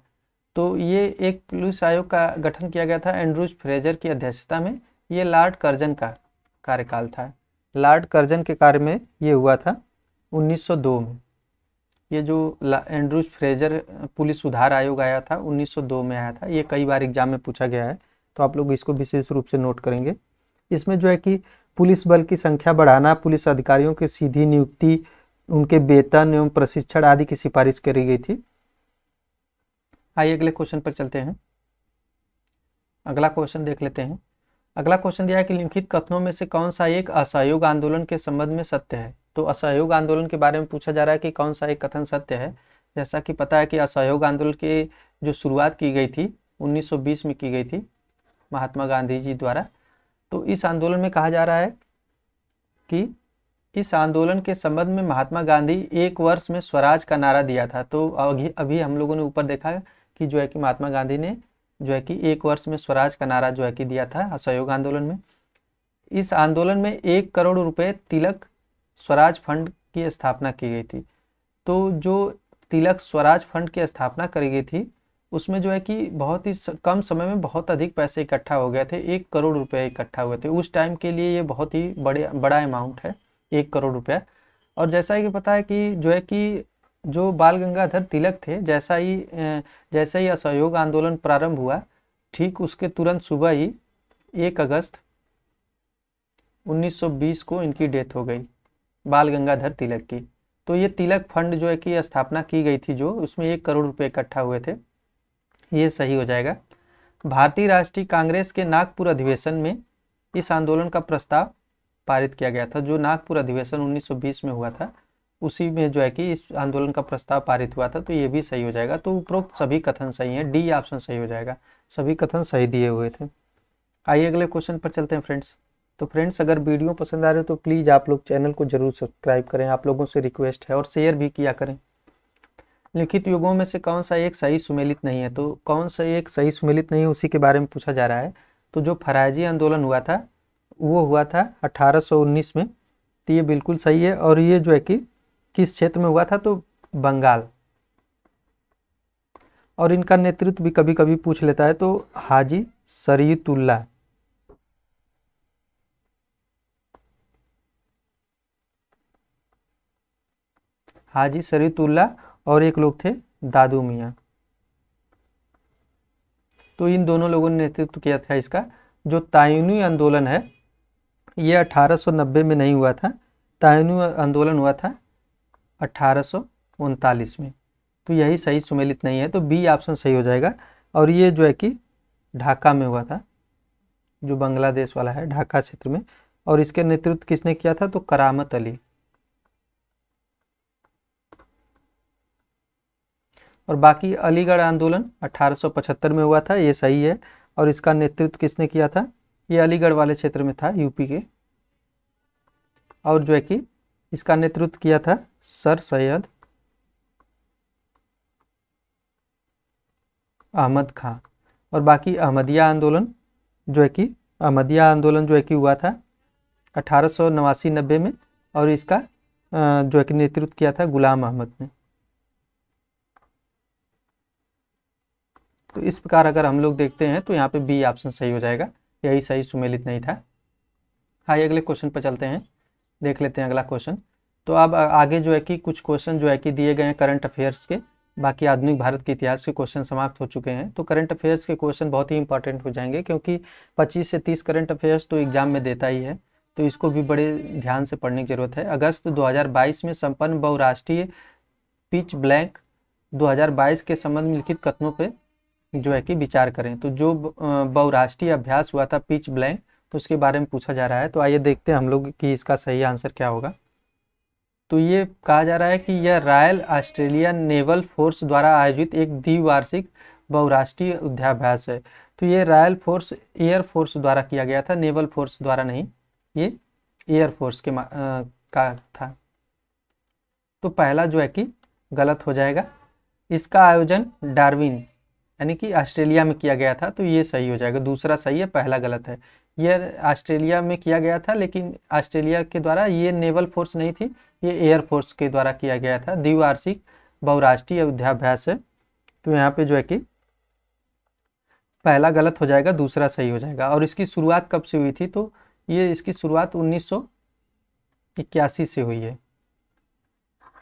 तो ये एक पुलिस आयोग का गठन किया गया था एंड्रूज फ्रेजर की अध्यक्षता में। ये लॉर्ड कर्जन का कार्यकाल था। लॉर्ड कर्जन के कार्य में ये हुआ था 1902 में। ये जो एंड्रूज फ्रेजर पुलिस सुधार आयोग आया था 1902 में आया था। ये कई बार एग्जाम में पूछा गया है, तो आप लोग इसको विशेष रूप से नोट करेंगे। इसमें जो है कि पुलिस बल की संख्या बढ़ाना, पुलिस अधिकारियों की सीधी नियुक्ति, उनके वेतन एवं प्रशिक्षण आदि की सिफारिश करी गई थी। आइए अगले क्वेश्चन पर चलते हैं। अगला क्वेश्चन देख लेते हैं। अगला क्वेश्चन दिया है कि निम्नलिखित कथनों में से कौन सा एक असहयोग आंदोलन के संबंध में सत्य है। तो असहयोग आंदोलन के बारे में पूछा जा रहा है कि कौन सा एक कथन सत्य है। जैसा कि पता है कि असहयोग आंदोलन की जो शुरुआत की गई थी 1920 में की गई थी महात्मा गांधी जी द्वारा। तो इस आंदोलन में कहा जा रहा है कि इस आंदोलन के संबंध में महात्मा गांधी 1 वर्ष में स्वराज का नारा दिया था। तो अभी हम लोगों ने ऊपर देखा कि जो है कि महात्मा गांधी ने जो है कि 1 वर्ष में स्वराज का नारा जो है कि दिया था असहयोग आंदोलन में। इस आंदोलन में 1 करोड़ रुपए तिलक स्वराज फंड की स्थापना की गई थी। तो जो तिलक स्वराज फंड की स्थापना करी गई थी, उसमें जो है कि बहुत ही कम समय में बहुत अधिक पैसे इकट्ठा हो गए थे, 1 करोड़ रुपए इकट्ठा हुए थे। उस टाइम के लिए ये बहुत ही बड़ा अमाउंट है, 1 करोड़ रुपया। और जैसा कि पता है कि जो है कि जो बाल गंगाधर तिलक थे, जैसा ही असहयोग आंदोलन प्रारंभ हुआ, ठीक उसके तुरंत सुबह ही 1 अगस्त 1920 को इनकी डेथ हो गई, बाल गंगाधर तिलक की। तो ये तिलक फंड जो है कि स्थापना की गई थी, जो उसमें 1 करोड़ रुपए इकट्ठा हुए थे, ये सही हो जाएगा। भारतीय राष्ट्रीय कांग्रेस के नागपुर अधिवेशन में इस आंदोलन का प्रस्ताव पारित किया गया था। जो नागपुर अधिवेशन 1920 में हुआ था, उसी में जो है कि इस आंदोलन का प्रस्ताव पारित हुआ था, तो ये भी सही हो जाएगा। तो उपरोक्त सभी कथन सही हैं, डी ऑप्शन सही हो जाएगा, सभी कथन सही दिए हुए थे। आइए अगले क्वेश्चन पर चलते हैं फ्रेंड्स। तो फ्रेंड्स, अगर वीडियो पसंद आ रहे हो तो प्लीज़ आप लोग चैनल को जरूर सब्सक्राइब करें, आप लोगों से रिक्वेस्ट है, और शेयर भी किया करें। लिखित युगों में से कौन सा एक सही सुमेलित नहीं है? तो कौन सा एक सही सुमेलित नहीं है, उसी के बारे में पूछा जा रहा है। तो जो फराजी आंदोलन हुआ था, वो हुआ था 1819 में, तो ये बिल्कुल सही है। और ये जो है कि किस क्षेत्र में हुआ था? तो बंगाल। और इनका नेतृत्व भी कभी कभी पूछ लेता है, तो हाजी शरीयतुल्लाह। हाजी शरीयतुल्लाह और एक लोग थे दादू मियाँ। तो इन दोनों लोगों ने नेतृत्व किया था इसका। जो तायूनी आंदोलन है, ये 1890 में नहीं हुआ था, तायूनी आंदोलन हुआ था 1839 में। तो यही सही सुमेलित नहीं है, तो बी ऑप्शन सही हो जाएगा। और ये जो है कि ढाका में हुआ था, जो बांग्लादेश वाला है, ढाका क्षेत्र में। और इसके नेतृत्व किसने किया था? तो करामत अली। और बाकी अलीगढ़ आंदोलन 1875 में हुआ था, ये सही है। और इसका नेतृत्व किसने किया था? ये अलीगढ़ वाले क्षेत्र में था, यूपी के। और जो है कि इसका नेतृत्व किया था सर सैयद अहमद खां। और बाकी अहमदिया आंदोलन जो है कि हुआ था 1889-90 में, और इसका जो है कि नेतृत्व किया था गुलाम अहमद ने। तो इस प्रकार अगर हम लोग देखते हैं तो यहाँ पे बी ऑप्शन सही हो जाएगा, यही सही सुमेलित नहीं था। आइए अगले क्वेश्चन पर चलते हैं, देख लेते हैं अगला क्वेश्चन। तो अब आगे जो है कि कुछ क्वेश्चन जो है कि दिए गए हैं करंट अफेयर्स के, बाकी आधुनिक भारत के इतिहास के क्वेश्चन समाप्त हो चुके हैं। तो करंट अफेयर्स के क्वेश्चन बहुत ही इंपॉर्टेंट हो जाएंगे, क्योंकि 25 से 30 करंट अफेयर्स तो एग्जाम में देता ही है, तो इसको भी बड़े ध्यान से पढ़ने की जरूरत है। अगस्त 2022 में संपन्न बहुराष्ट्रीय पिच ब्लैंक 2022 के संबंध में लिखित कथनों पर जो है कि विचार करें। तो जो बहुराष्ट्रीय अभ्यास हुआ था पिच ब्लैंक, तो उसके बारे में पूछा जा रहा है। तो आइए देखते हैं हम लोग कि इसका सही आंसर क्या होगा। तो ये कहा जा रहा है कि यह रॉयल ऑस्ट्रेलियन नेवल फोर्स द्वारा आयोजित एक द्विवार्षिक बहुराष्ट्रीय युद्धाभ्यास है। तो ये रॉयल फोर्स एयर फोर्स द्वारा किया गया था, नेवल फोर्स द्वारा नहीं, ये एयर फोर्स का था। तो पहला जो है कि गलत हो जाएगा। इसका आयोजन डार्विन यानी कि ऑस्ट्रेलिया में किया गया था, तो ये सही हो जाएगा। दूसरा सही है, पहला गलत है। ये ऑस्ट्रेलिया में किया गया था, लेकिन ऑस्ट्रेलिया के द्वारा ये नेवल फोर्स नहीं थी, ये एयर फोर्स के द्वारा किया गया था। द्विवार्षिक बहुराष्ट्रीय युद्धाभ्यास है, तो यहाँ पे जो है कि पहला गलत हो जाएगा, दूसरा सही हो जाएगा। और इसकी शुरुआत कब से हुई थी? तो ये इसकी शुरुआत 1981 से हुई है,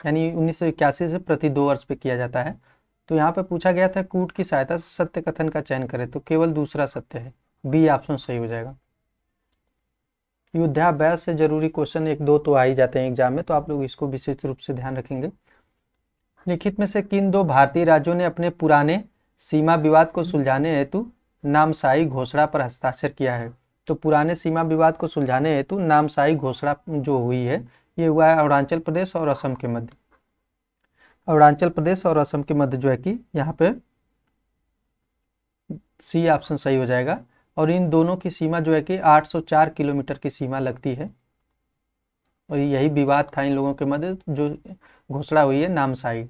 यानी 1981 से प्रति 2 वर्ष पे किया जाता है। तो यहाँ पे पूछा गया था कूट की सहायता से सत्य कथन का चयन करें, तो केवल दूसरा सत्य है, बी ऑप्शन सही हो जाएगा। युद्धाभ्यास से जरूरी क्वेश्चन 1-2 तो आ ही जाते हैं एग्जाम में, तो आप लोग इसको विशेष रूप से ध्यान रखेंगे। लिखित में से किन 2 भारतीय राज्यों ने अपने पुराने सीमा विवाद को सुलझाने हेतु नामसाई घोषणा पर हस्ताक्षर किया है? तो पुराने सीमा विवाद को सुलझाने हेतु नामसाई घोषणा जो हुई है, ये हुआ है अरुणाचल प्रदेश और असम के मध्य। अरुणाचल प्रदेश और असम के मध्य जो है कि यहाँ पे सी ऑप्शन सही हो जाएगा। और इन दोनों की सीमा जो है कि 804 किलोमीटर की सीमा लगती है, और यही विवाद था इन लोगों के मध्य, जो घोषणा हुई है नामसाई।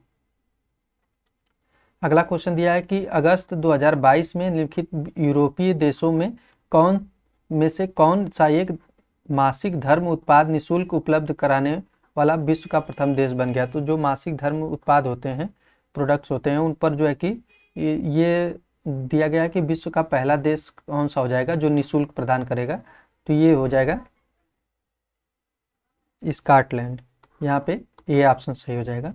अगला क्वेश्चन दिया है कि अगस्त 2022 में निम्नलिखित यूरोपीय देशों में कौन सा एक मासिक धर्म उत्पाद निःशुल्क उपलब्ध कराने वाला विश्व का प्रथम देश बन गया? तो जो मासिक धर्म उत्पाद होते हैं, प्रोडक्ट्स होते हैं, उन पर जो है कि ये दिया गया है कि विश्व का पहला देश कौन सा हो जाएगा जो निःशुल्क प्रदान करेगा, तो ये हो जाएगा स्कॉटलैंड। यहाँ पे ये ऑप्शन सही हो जाएगा।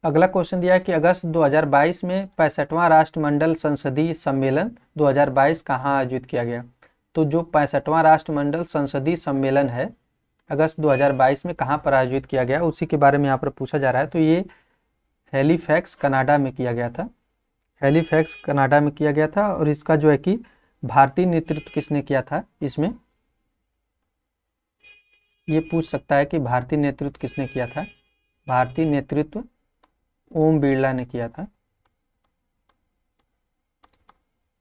अगला क्वेश्चन दिया है कि अगस्त 2022 में 65वां राष्ट्रमंडल संसदीय सम्मेलन 2022 कहाँ आयोजित किया गया। तो जो 65वां राष्ट्रमंडल संसदीय सम्मेलन है अगस्त 2022 में कहाँ पर आयोजित किया गया, उसी के बारे में यहाँ पर पूछा जा रहा है। तो ये हैलीफैक्स कनाडा में किया गया था। हैलीफैक्स कनाडा में किया गया था। और इसका जो है कि भारतीय नेतृत्व किसने किया था, इसमें ये पूछ सकता है कि भारतीय नेतृत्व किसने किया था। भारतीय नेतृत्व ओम बिरला ने किया था,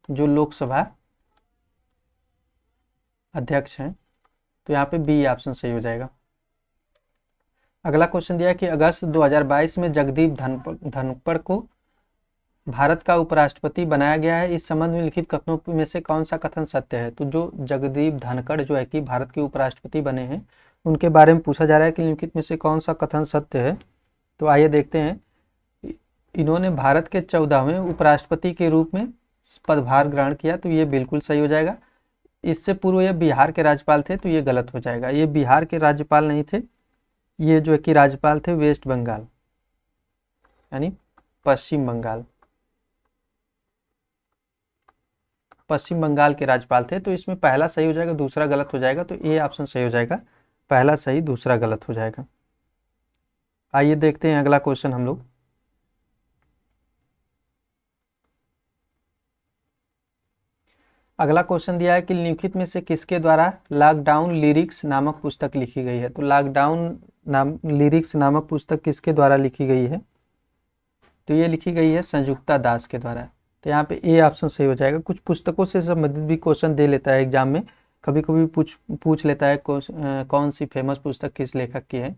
जो लोकसभा अध्यक्ष हैं। तो यहाँ पे बी ऑप्शन सही हो जाएगा। अगला क्वेश्चन दिया है कि अगस्त 2022 में जगदीप धनखड़ को भारत का उपराष्ट्रपति बनाया गया है। इस संबंध में लिखित कथनों में से कौन सा कथन सत्य है। तो जो जगदीप धनखड़ जो है कि भारत के उपराष्ट्रपति बने हैं, उनके बारे में पूछा जा रहा है कि निम्नलिखित में से कौन सा कथन सत्य है। तो आइए देखते हैं। इन्होंने भारत के 14वें उपराष्ट्रपति के रूप में पदभार ग्रहण किया, तो ये बिल्कुल सही हो जाएगा। इससे पूर्व ये बिहार के राज्यपाल थे, तो ये गलत हो जाएगा। ये बिहार के राज्यपाल नहीं थे, ये जो है कि राज्यपाल थे वेस्ट बंगाल यानी पश्चिम बंगाल, पश्चिम बंगाल के राज्यपाल थे। तो इसमें पहला सही हो जाएगा, दूसरा गलत हो जाएगा। तो ये ऑप्शन सही हो जाएगा, पहला सही दूसरा गलत हो जाएगा। आइए देखते हैं अगला क्वेश्चन हम लोग। अगला क्वेश्चन दिया है कि निम्नलिखित में से किसके द्वारा लॉकडाउन लिरिक्स नामक पुस्तक लिखी गई है। तो लॉकडाउन लिरिक्स नामक पुस्तक किसके द्वारा लिखी गई है। तो ये लिखी गई है संयुक्ता दास के द्वारा। तो यहाँ पे ए ऑप्शन सही हो जाएगा। कुछ पुस्तकों से संबंधित भी क्वेश्चन दे लेता है एग्जाम में, कभी कभी पूछ लेता है कौन सी फेमस पुस्तक किस लेखक की है।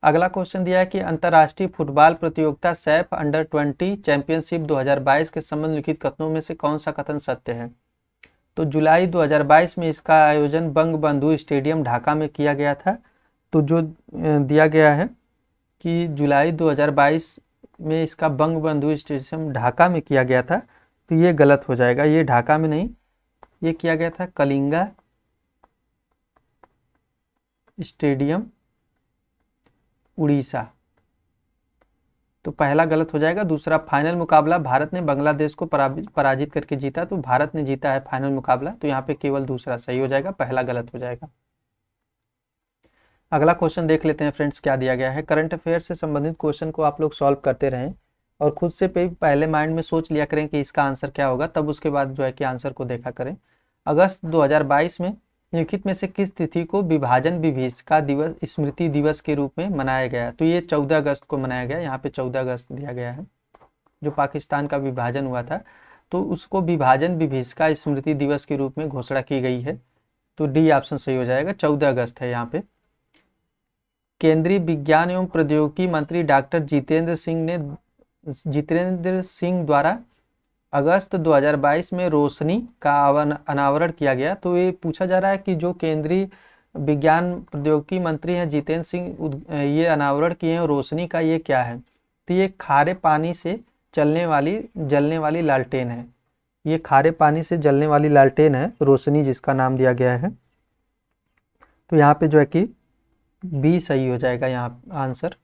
अगला क्वेश्चन दिया है कि अंतर्राष्ट्रीय फुटबॉल प्रतियोगिता सैफ अंडर 20 चैंपियनशिप 2022 के संबंध लिखित कथनों में से कौन सा कथन सत्य है। तो जुलाई 2022 में इसका आयोजन बंगबंधु स्टेडियम ढाका में किया गया था। तो जो दिया गया है कि जुलाई 2022 में इसका बंगबंधु स्टेडियम ढाका में किया गया था, तो ये गलत हो जाएगा। ये ढाका में नहीं, ये किया गया था कलिंगा स्टेडियम उड़ीसा। तो पहला गलत हो जाएगा। दूसरा, फाइनल मुकाबला भारत ने बांग्लादेश को पराजित करके जीता, तो भारत ने जीता है फाइनल मुकाबला। तो यहाँ पे केवल दूसरा सही हो जाएगा, पहला गलत हो जाएगा। अगला क्वेश्चन देख लेते हैं फ्रेंड्स, क्या दिया गया है। करंट अफेयर से संबंधित क्वेश्चन को आप लोग सॉल्व करते रहें और खुद से पहले माइंड में सोच लिया करें कि इसका आंसर क्या होगा, तब उसके बाद जो है कि आंसर को देखा करें। अगस्त 2022 में निम्नलिखित में से किस तिथि को विभाजन विभीषिका दिवस स्मृति दिवस के रूप में मनाया गया। तो ये 14 अगस्त को मनाया गया। यहाँ पे 14 अगस्त दिया गया है, जो पाकिस्तान का विभाजन हुआ था, तो उसको विभाजन विभीषिका स्मृति दिवस के रूप में घोषणा की गई है। तो डी ऑप्शन सही हो जाएगा, 14 अगस्त है यहाँ पे। केंद्रीय विज्ञान एवं प्रौद्योगिकी मंत्री डॉक्टर जितेंद्र सिंह द्वारा अगस्त 2022 में रोशनी का अनावरण किया गया। तो ये पूछा जा रहा है कि जो केंद्रीय विज्ञान प्रौद्योगिकी मंत्री हैं जितेंद्र सिंह, ये अनावरण किए हैं रोशनी का, ये क्या है। तो ये खारे पानी से जलने वाली लालटेन है। ये खारे पानी से जलने वाली लालटेन है रोशनी, जिसका नाम दिया गया है। तो यहाँ पे जो है कि बी सही हो जाएगा यहाँ आंसर।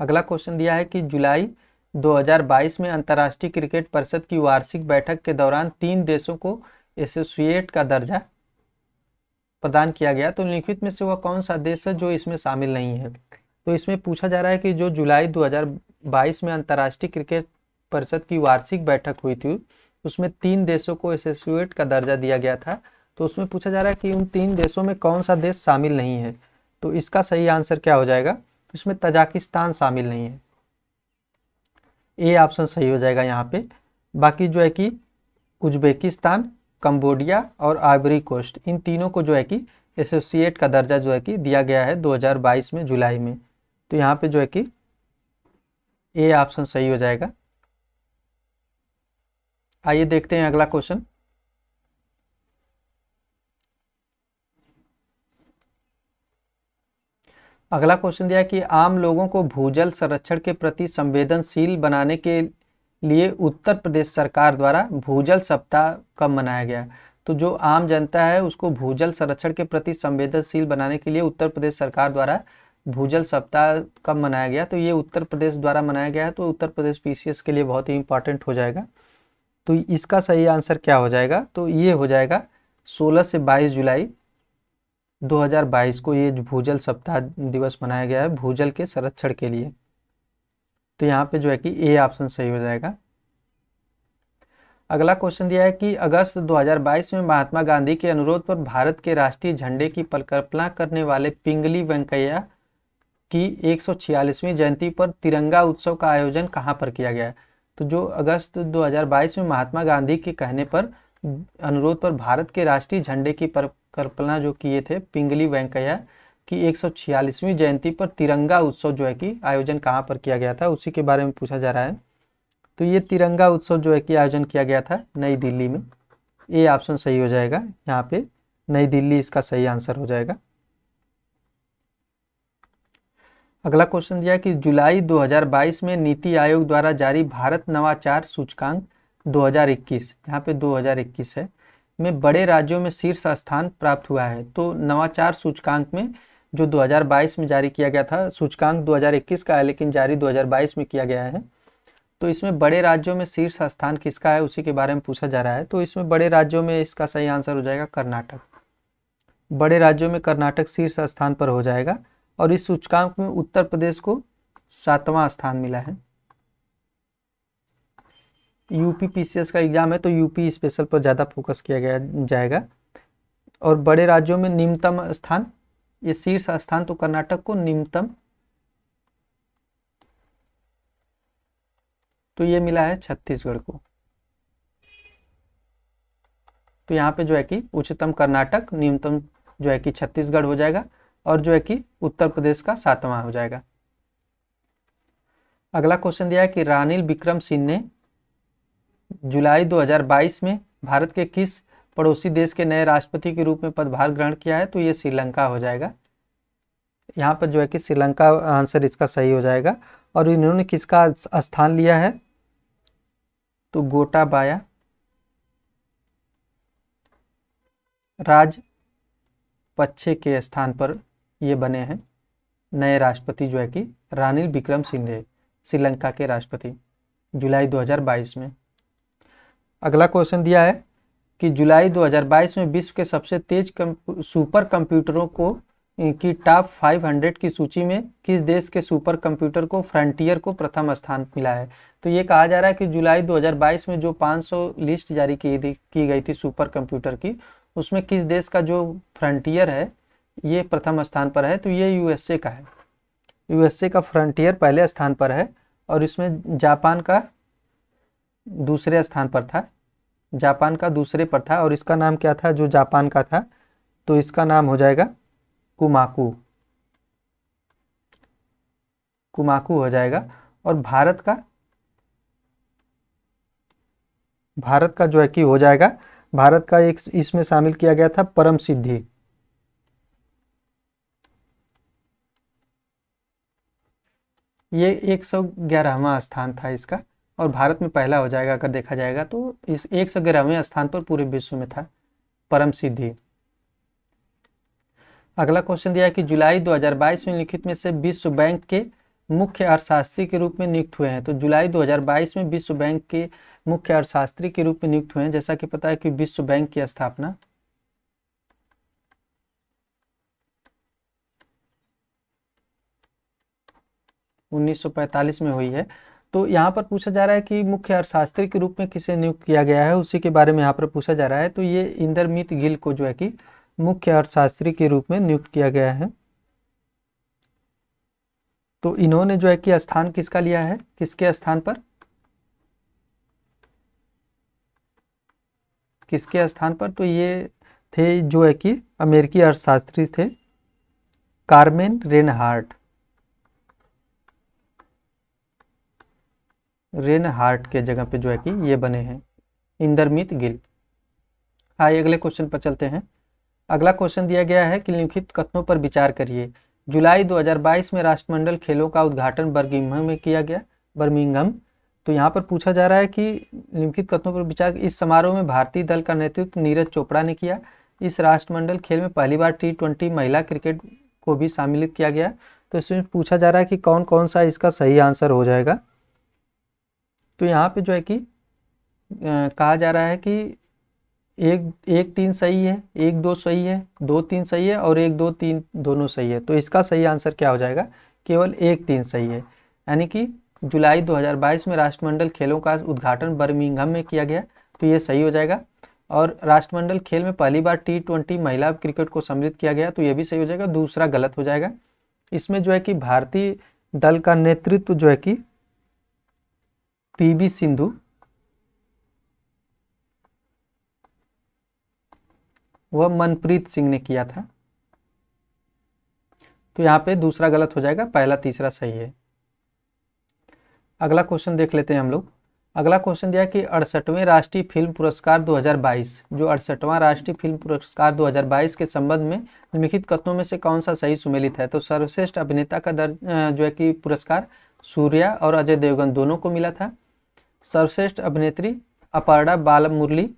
अगला क्वेश्चन दिया है कि जुलाई 2022 में अंतर्राष्ट्रीय क्रिकेट परिषद की वार्षिक बैठक के दौरान 3 देशों को एसोसिएट का दर्जा प्रदान किया गया। तो निम्नलिखित में से वह कौन सा देश है जो इसमें शामिल नहीं है। तो इसमें पूछा जा रहा है कि जो जुलाई 2022 में अंतर्राष्ट्रीय क्रिकेट परिषद की वार्षिक बैठक हुई थी, उसमें 3 देशों को एसोसिएट का दर्जा दिया गया था। तो उसमें पूछा जा रहा है कि उन 3 देशों में कौन सा देश शामिल नहीं है। तो इसका सही आंसर क्या हो जाएगा। इसमें तजाकिस्तान शामिल नहीं है, ए ऑप्शन सही हो जाएगा यहाँ पे। बाकी जो है कि उज्बेकिस्तान, कंबोडिया और आइवरी कोस्ट, इन तीनों को जो है कि एसोसिएट का दर्जा जो है कि दिया गया है 2022 में जुलाई में। तो यहाँ पे जो है कि ए ऑप्शन सही हो जाएगा। आइए देखते हैं अगला क्वेश्चन। अगला क्वेश्चन दिया है कि आम लोगों को भूजल संरक्षण के प्रति संवेदनशील बनाने के लिए उत्तर प्रदेश सरकार द्वारा भूजल सप्ताह कब मनाया गया। तो जो आम जनता है उसको भूजल संरक्षण के प्रति संवेदनशील बनाने के लिए उत्तर प्रदेश सरकार द्वारा भूजल सप्ताह कब मनाया गया। तो ये उत्तर प्रदेश द्वारा मनाया गया है, तो उत्तर प्रदेश पीसीएस के लिए बहुत ही इंपॉर्टेंट हो जाएगा। तो इसका सही आंसर क्या हो जाएगा, तो ये हो जाएगा 16 से 22 जुलाई 2022 को ये भूजल सप्ताह दिवस मनाया गया है भूजल के संरक्षण के लिए। तो यहाँ पे जो है कि ए ऑप्शन सही हो जाएगा। अगला क्वेश्चन दिया है कि अगस्त 2022 में महात्मा गांधी के अनुरोध पर भारत के राष्ट्रीय झंडे की परिकल्पना करने वाले पिंगली वेंकैया की 146वीं जयंती पर तिरंगा उत्सव का आयोजन कहाँ पर किया गया है। तो जो अगस्त 2022 में महात्मा गांधी के कहने पर अनुरोध पर भारत के राष्ट्रीय झंडे की परिकल्पना जो किए थे पिंगली वेंकैया की 146वीं जयंती पर तिरंगा उत्सव जो है कि आयोजन कहाँ पर किया गया था, उसी के बारे में पूछा जा रहा है। तो ये तिरंगा उत्सव जो है कि आयोजन किया गया था नई दिल्ली में। ए ऑप्शन सही हो जाएगा, यहाँ पे नई दिल्ली इसका सही आंसर हो जाएगा। अगला क्वेश्चन दिया कि जुलाई 2022 में नीति आयोग द्वारा जारी भारत नवाचार सूचकांक 2021, यहाँ पे 2021 है, में बड़े राज्यों में शीर्ष स्थान प्राप्त हुआ है। तो नवाचार सूचकांक में जो 2022 में जारी किया गया था, सूचकांक 2021 का है लेकिन जारी 2022 में किया गया है। तो इसमें बड़े राज्यों में शीर्ष स्थान किसका है उसी के बारे में पूछा जा रहा है। तो इसमें बड़े राज्यों में इसका सही आंसर हो जाएगा कर्नाटक। बड़े राज्यों में कर्नाटक शीर्ष स्थान पर हो जाएगा और इस सूचकांक में उत्तर प्रदेश को 7वां स्थान मिला है। यूपी पीसीएस का एग्जाम है तो यूपी स्पेशल पर ज़्यादा फोकस किया गया जाएगा। और बड़े राज्यों में निम्नतम स्थान, ये शीर्ष स्थान तो कर्नाटक को, निम्नतम तो ये मिला है छत्तीसगढ़ को। तो यहाँ पे जो है कि उच्चतम कर्नाटक, निम्नतम जो है कि छत्तीसगढ़ हो जाएगा और जो है कि उत्तर प्रदेश का 7वां हो जाएगा। अगला क्वेश्चन दिया है कि रानिल विक्रम सिंह ने जुलाई 2022 में भारत के किस पड़ोसी देश के नए राष्ट्रपति के रूप में पदभार ग्रहण किया है। तो ये श्रीलंका हो जाएगा। यहाँ पर जो है कि श्रीलंका आंसर इसका सही हो जाएगा। और इन्होंने किसका स्थान लिया है, तो गोटाबाया राजपक्षे के स्थान पर ये बने हैं नए राष्ट्रपति जो है कि रानिल विक्रमसिंघे, श्रीलंका के राष्ट्रपति, जुलाई 2022 में। अगला क्वेश्चन दिया है कि जुलाई 2022 में विश्व के सबसे तेज सुपर कंप्यूटरों को की टॉप 500 की सूची में किस देश के सुपर कंप्यूटर को फ्रंटियर को प्रथम स्थान मिला है। तो ये कहा जा रहा है कि जुलाई 2022 में जो 500 लिस्ट जारी की गई थी सुपर कंप्यूटर की, उसमें किस देश का जो फ्रंटियर है ये प्रथम स्थान पर है। तो ये यूएसए का है। यूएसए का फ्रंटियर पहले स्थान पर है और इसमें जापान का दूसरे स्थान पर था, जापान का दूसरे पर था। और इसका नाम क्या था जो जापान का था, तो इसका नाम हो जाएगा कुमाकू, कुमाकू हो जाएगा। और भारत का जो है कि हो जाएगा, भारत का एक इसमें शामिल किया गया था परम सिद्धि। ये 111वां स्थान था इसका और भारत में पहला हो जाएगा अगर देखा जाएगा तो। इस 111वें स्थान पर पूरे विश्व में था परम सिद्धि। अगला क्वेश्चन दिया है कि जुलाई 2022 में निम्नलिखित में से विश्व बैंक के मुख्य अर्थशास्त्री के रूप में नियुक्त हुए हैं। तो जुलाई 2022 में विश्व बैंक के मुख्य अर्थशास्त्री के रूप में नियुक्त हुए हैं। जैसा कि पता है कि विश्व बैंक की स्थापना 1945 में हुई है। तो यहाँ पर पूछा जा रहा है कि मुख्य अर्थशास्त्री के रूप में किसे नियुक्त किया गया है, उसी के बारे में यहाँ पर पूछा जा रहा है। तो ये इंदरमीत गिल को जो है कि मुख्य अर्थशास्त्री के रूप में नियुक्त किया गया है। तो इन्होंने जो है कि स्थान किसका लिया है, किसके स्थान पर, किसके स्थान पर, तो ये थे जो है कि अमेरिकी अर्थशास्त्री थे कार्मेन रेनहार्ट, रेनहार्ट के जगह पे जो है कि ये बने हैं इंदरमीत गिल। आइए अगले क्वेश्चन पर चलते हैं। अगला क्वेश्चन दिया गया है कि निम्नलिखित कथनों पर विचार करिए। जुलाई 2022 में राष्ट्रमंडल खेलों का उद्घाटन बर्मिंघम में किया गया। बर्मिंघम। तो यहाँ पर पूछा जा रहा है कि निम्नलिखित कथनों पर विचार। इस समारोह में भारतीय दल का नेतृत्व नीरज चोपड़ा ने किया। इस राष्ट्रमंडल खेल में पहली बार T20 महिला क्रिकेट को भी शामिल किया गया। तो इसमें पूछा जा रहा है कि कौन कौन सा इसका सही आंसर हो जाएगा। तो यहाँ पे जो है कि कहा जा रहा है कि एक 3 सही है, 1 2 सही है, 2 3 सही है और 1 2 3 दोनों सही है। तो इसका सही आंसर क्या हो जाएगा? केवल 1 3 सही है। यानी कि जुलाई 2022 में राष्ट्रमंडल खेलों का उद्घाटन बर्मिंघम में किया गया। तो ये सही हो जाएगा। और राष्ट्रमंडल खेल में पहली बार T20 महिला क्रिकेट को सम्मिलित किया गया। तो ये भी सही हो जाएगा। दूसरा गलत हो जाएगा। इसमें जो है कि भारतीय दल का नेतृत्व जो है कि PV सिंधु वह मनप्रीत सिंह ने किया था। तो यहाँ पे दूसरा गलत हो जाएगा, पहला तीसरा सही है। अगला क्वेश्चन देख लेते हैं हम लोग। अगला क्वेश्चन दिया कि 68वें राष्ट्रीय फिल्म पुरस्कार 2022, जो 68वां राष्ट्रीय फिल्म पुरस्कार 2022 के संबंध में निम्नलिखित कथनों में से कौन सा सही सुमेलित है? तो सर्वश्रेष्ठ अभिनेता का जो है कि पुरस्कार सूर्या और अजय देवगन दोनों को मिला था। सर्वश्रेष्ठ अभिनेत्री अपर्णा बालमुरली,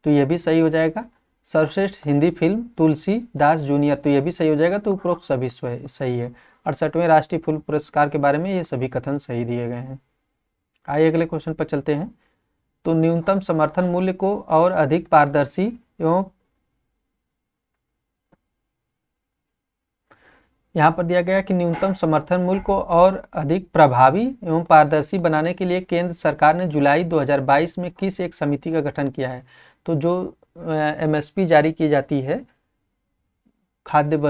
तो यह भी सही हो जाएगा। सर्वश्रेष्ठ हिंदी फिल्म तुलसी दास जूनियर, तो यह भी सही हो जाएगा। तो उपरोक्त सभी सही है। 68वें राष्ट्रीय फिल्म पुरस्कार के बारे में ये सभी कथन सही दिए गए हैं। आइए अगले क्वेश्चन पर चलते हैं। तो न्यूनतम समर्थन मूल्य को और अधिक पारदर्शी एवं यहाँ पर दिया गया कि न्यूनतम समर्थन मूल्य को और अधिक प्रभावी एवं पारदर्शी बनाने के लिए केंद्र सरकार ने जुलाई 2022 में किस एक समिति का गठन किया है? तो जो MSP जारी की जाती है खाद्य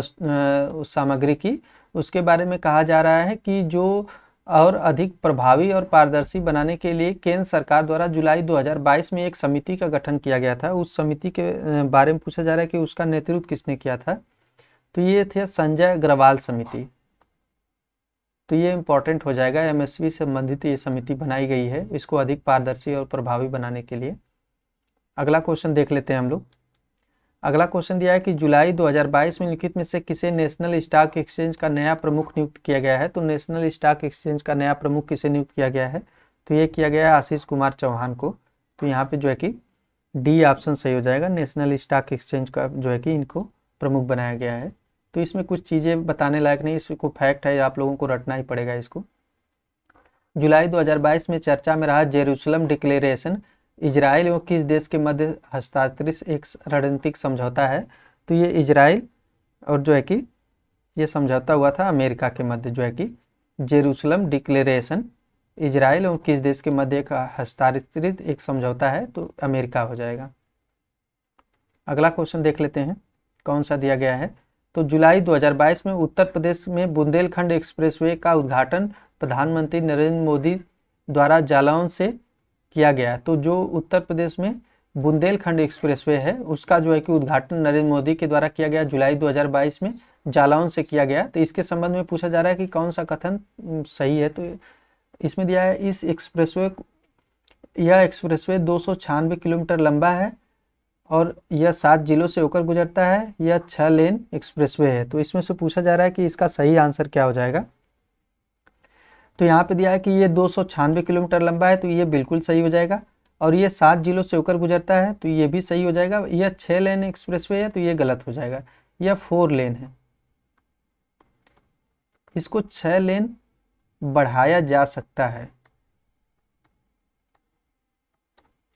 सामग्री की, उसके बारे में कहा जा रहा है कि जो और अधिक प्रभावी और पारदर्शी बनाने के लिए केंद्र सरकार द्वारा जुलाई 2022 में एक समिति का गठन किया गया था। उस समिति के बारे में पूछा जा रहा है कि उसका नेतृत्व किसने किया था? तो ये थे संजय अग्रवाल समिति। तो ये इंपॉर्टेंट हो जाएगा। MSP से संबंधित ये समिति बनाई गई है, इसको अधिक पारदर्शी और प्रभावी बनाने के लिए। अगला क्वेश्चन देख लेते हैं हम लोग। अगला क्वेश्चन दिया है कि जुलाई 2022 में निम्नलिखित में से किसे नेशनल स्टॉक एक्सचेंज का नया प्रमुख नियुक्त किया गया है? तो नेशनल स्टॉक एक्सचेंज का नया प्रमुख किसे नियुक्त किया गया है? तो ये किया गया है आशीष कुमार चौहान को। तो यहाँ पे जो है कि D ऑप्शन सही हो जाएगा। नेशनल स्टॉक एक्सचेंज का जो है कि इनको प्रमुख बनाया गया है। तो इसमें कुछ चीज़ें बताने लायक नहीं, इसको फैक्ट है, आप लोगों को रटना ही पड़ेगा इसको। जुलाई 2022 में चर्चा में रहा जेरूसलम डिक्लेरेशन इजराइल एवं किस देश के मध्य हस्ताक्षरित एक रणनीतिक समझौता है? तो ये इजराइल और जो है कि ये समझौता हुआ था अमेरिका के मध्य। जो है कि जेरूसलम डिक्लेरेशन इजराइल एवं किस देश के मध्य एक हस्ताक्षरित एक समझौता है? तो अमेरिका हो जाएगा। अगला क्वेश्चन देख लेते हैं कौन सा दिया गया है। तो जुलाई 2022 में उत्तर प्रदेश में बुंदेलखंड एक्सप्रेसवे का उद्घाटन प्रधानमंत्री नरेंद्र मोदी द्वारा जालौन से किया गया। तो जो उत्तर प्रदेश में बुंदेलखंड एक्सप्रेसवे है उसका जो है कि उद्घाटन नरेंद्र मोदी के द्वारा किया गया जुलाई 2022 में जालौन से किया गया। तो इसके संबंध में पूछा जा रहा है कि कौन सा कथन सही है? तो इसमें दिया है यह एक्सप्रेसवे 296 किलोमीटर लंबा है और यह 7 जिलों से होकर गुजरता है। यह 6 लेन एक्सप्रेसवे है। तो इसमें से पूछा जा रहा है कि इसका सही आंसर क्या हो जाएगा? तो यहाँ पे दिया है कि ये 296 किलोमीटर लंबा है। तो ये बिल्कुल सही हो जाएगा। और ये 7 जिलों से होकर गुजरता है। तो ये भी सही हो जाएगा। यह 6 लेन एक्सप्रेसवे है। तो ये गलत हो जाएगा। यह 4 लेन है। इसको 6 लेन बढ़ाया जा सकता है,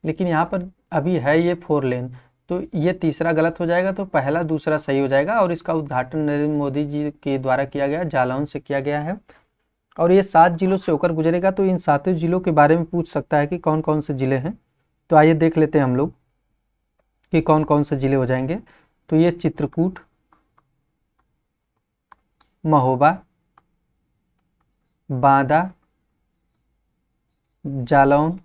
लेकिन यहाँ पर अभी है ये 4 लेन। तो ये तीसरा गलत हो जाएगा। तो पहला दूसरा सही हो जाएगा। और इसका उद्घाटन नरेंद्र मोदी जी के द्वारा किया गया, जालौन से किया गया है। और ये 7 जिलों से होकर गुजरेगा। तो इन 7 जिलों के बारे में पूछ सकता है कि कौन कौन से जिले हैं। तो आइए देख लेते हैं हम लोग कि कौन कौन से जिले हो जाएंगे। तो ये चित्रकूट, महोबा, बांदा, जालौन,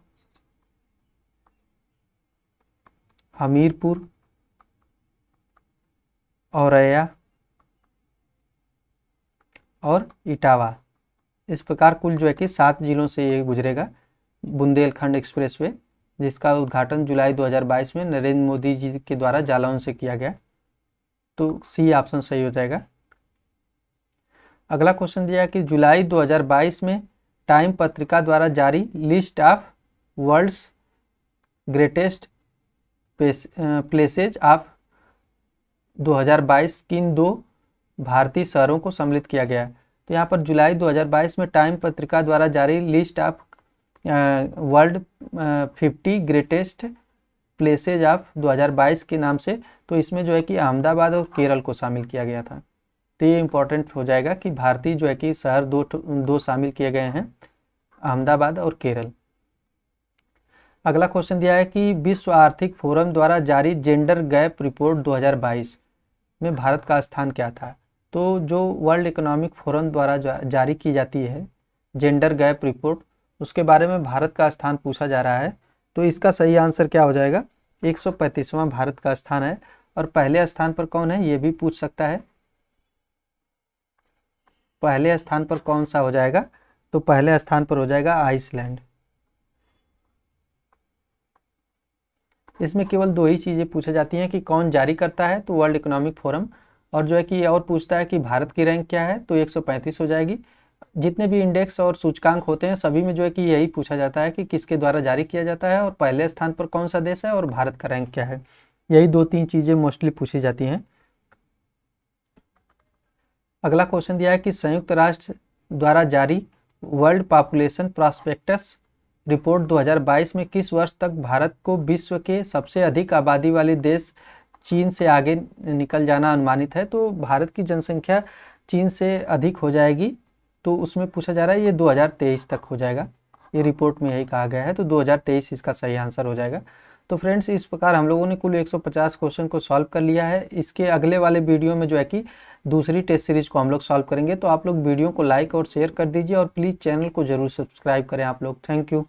हमीरपुर, औरैया और इटावा। इस प्रकार कुल जो है कि 7 जिलों से ये गुजरेगा बुंदेलखंड एक्सप्रेसवे, जिसका उद्घाटन जुलाई 2022 में नरेंद्र मोदी जी के द्वारा जालौन से किया गया। तो C ऑप्शन सही हो जाएगा। अगला क्वेश्चन दिया है कि जुलाई 2022 में टाइम पत्रिका द्वारा जारी list of world's greatest places of 2022 किन 2 भारतीय शहरों को सम्मिलित किया गया है। तो यहाँ पर जुलाई 2022 में टाइम पत्रिका द्वारा जारी list of world 50 greatest places of 2022 के नाम से, तो इसमें जो है कि अहमदाबाद और केरल को शामिल किया गया था। तो ये इंपॉर्टेंट हो जाएगा कि भारतीय जो है कि शहर दो शामिल किए गए हैं, अहमदाबाद और केरल। अगला क्वेश्चन दिया है कि विश्व आर्थिक फोरम द्वारा जारी जेंडर गैप रिपोर्ट 2022 में भारत का स्थान क्या था। तो जो वर्ल्ड इकोनॉमिक फोरम द्वारा जारी की जाती है जेंडर गैप रिपोर्ट, उसके बारे में भारत का स्थान पूछा जा रहा है। तो इसका सही आंसर क्या हो जाएगा, 135वां भारत का स्थान है। और पहले स्थान पर कौन है ये भी पूछ सकता है, पहले स्थान पर कौन सा हो जाएगा। तो पहले स्थान पर हो जाएगा आइसलैंड। इसमें केवल 2 ही चीज़ें पूछी जाती हैं कि कौन जारी करता है, तो वर्ल्ड इकोनॉमिक फोरम, और जो है कि और पूछता है कि भारत की रैंक क्या है, तो 135 हो जाएगी। जितने भी इंडेक्स और सूचकांक होते हैं सभी में जो है कि यही पूछा जाता है कि किसके द्वारा जारी किया जाता है और पहले स्थान पर कौन सा देश है और भारत का रैंक क्या है। यही 2-3 चीज़ें मोस्टली पूछी जाती हैं। अगला क्वेश्चन दिया है कि संयुक्त राष्ट्र द्वारा जारी वर्ल्ड पॉपुलेशन प्रॉस्पेक्टस रिपोर्ट 2022 में किस वर्ष तक भारत को विश्व के सबसे अधिक आबादी वाले देश चीन से आगे निकल जाना अनुमानित है। तो भारत की जनसंख्या चीन से अधिक हो जाएगी, तो उसमें पूछा जा रहा है ये 2023 तक हो जाएगा, ये रिपोर्ट में यही कहा गया है। तो 2023 इसका सही आंसर हो जाएगा। तो फ्रेंड्स, इस प्रकार हम लोगों ने कुल 150 क्वेश्चन को सॉल्व कर लिया है। इसके अगले वाले वीडियो में जो है कि दूसरी टेस्ट सीरीज को हम लोग सॉल्व करेंगे। तो आप लोग वीडियो को लाइक और शेयर कर दीजिए और प्लीज़ चैनल को जरूर सब्सक्राइब करें आप लोग। Thank you.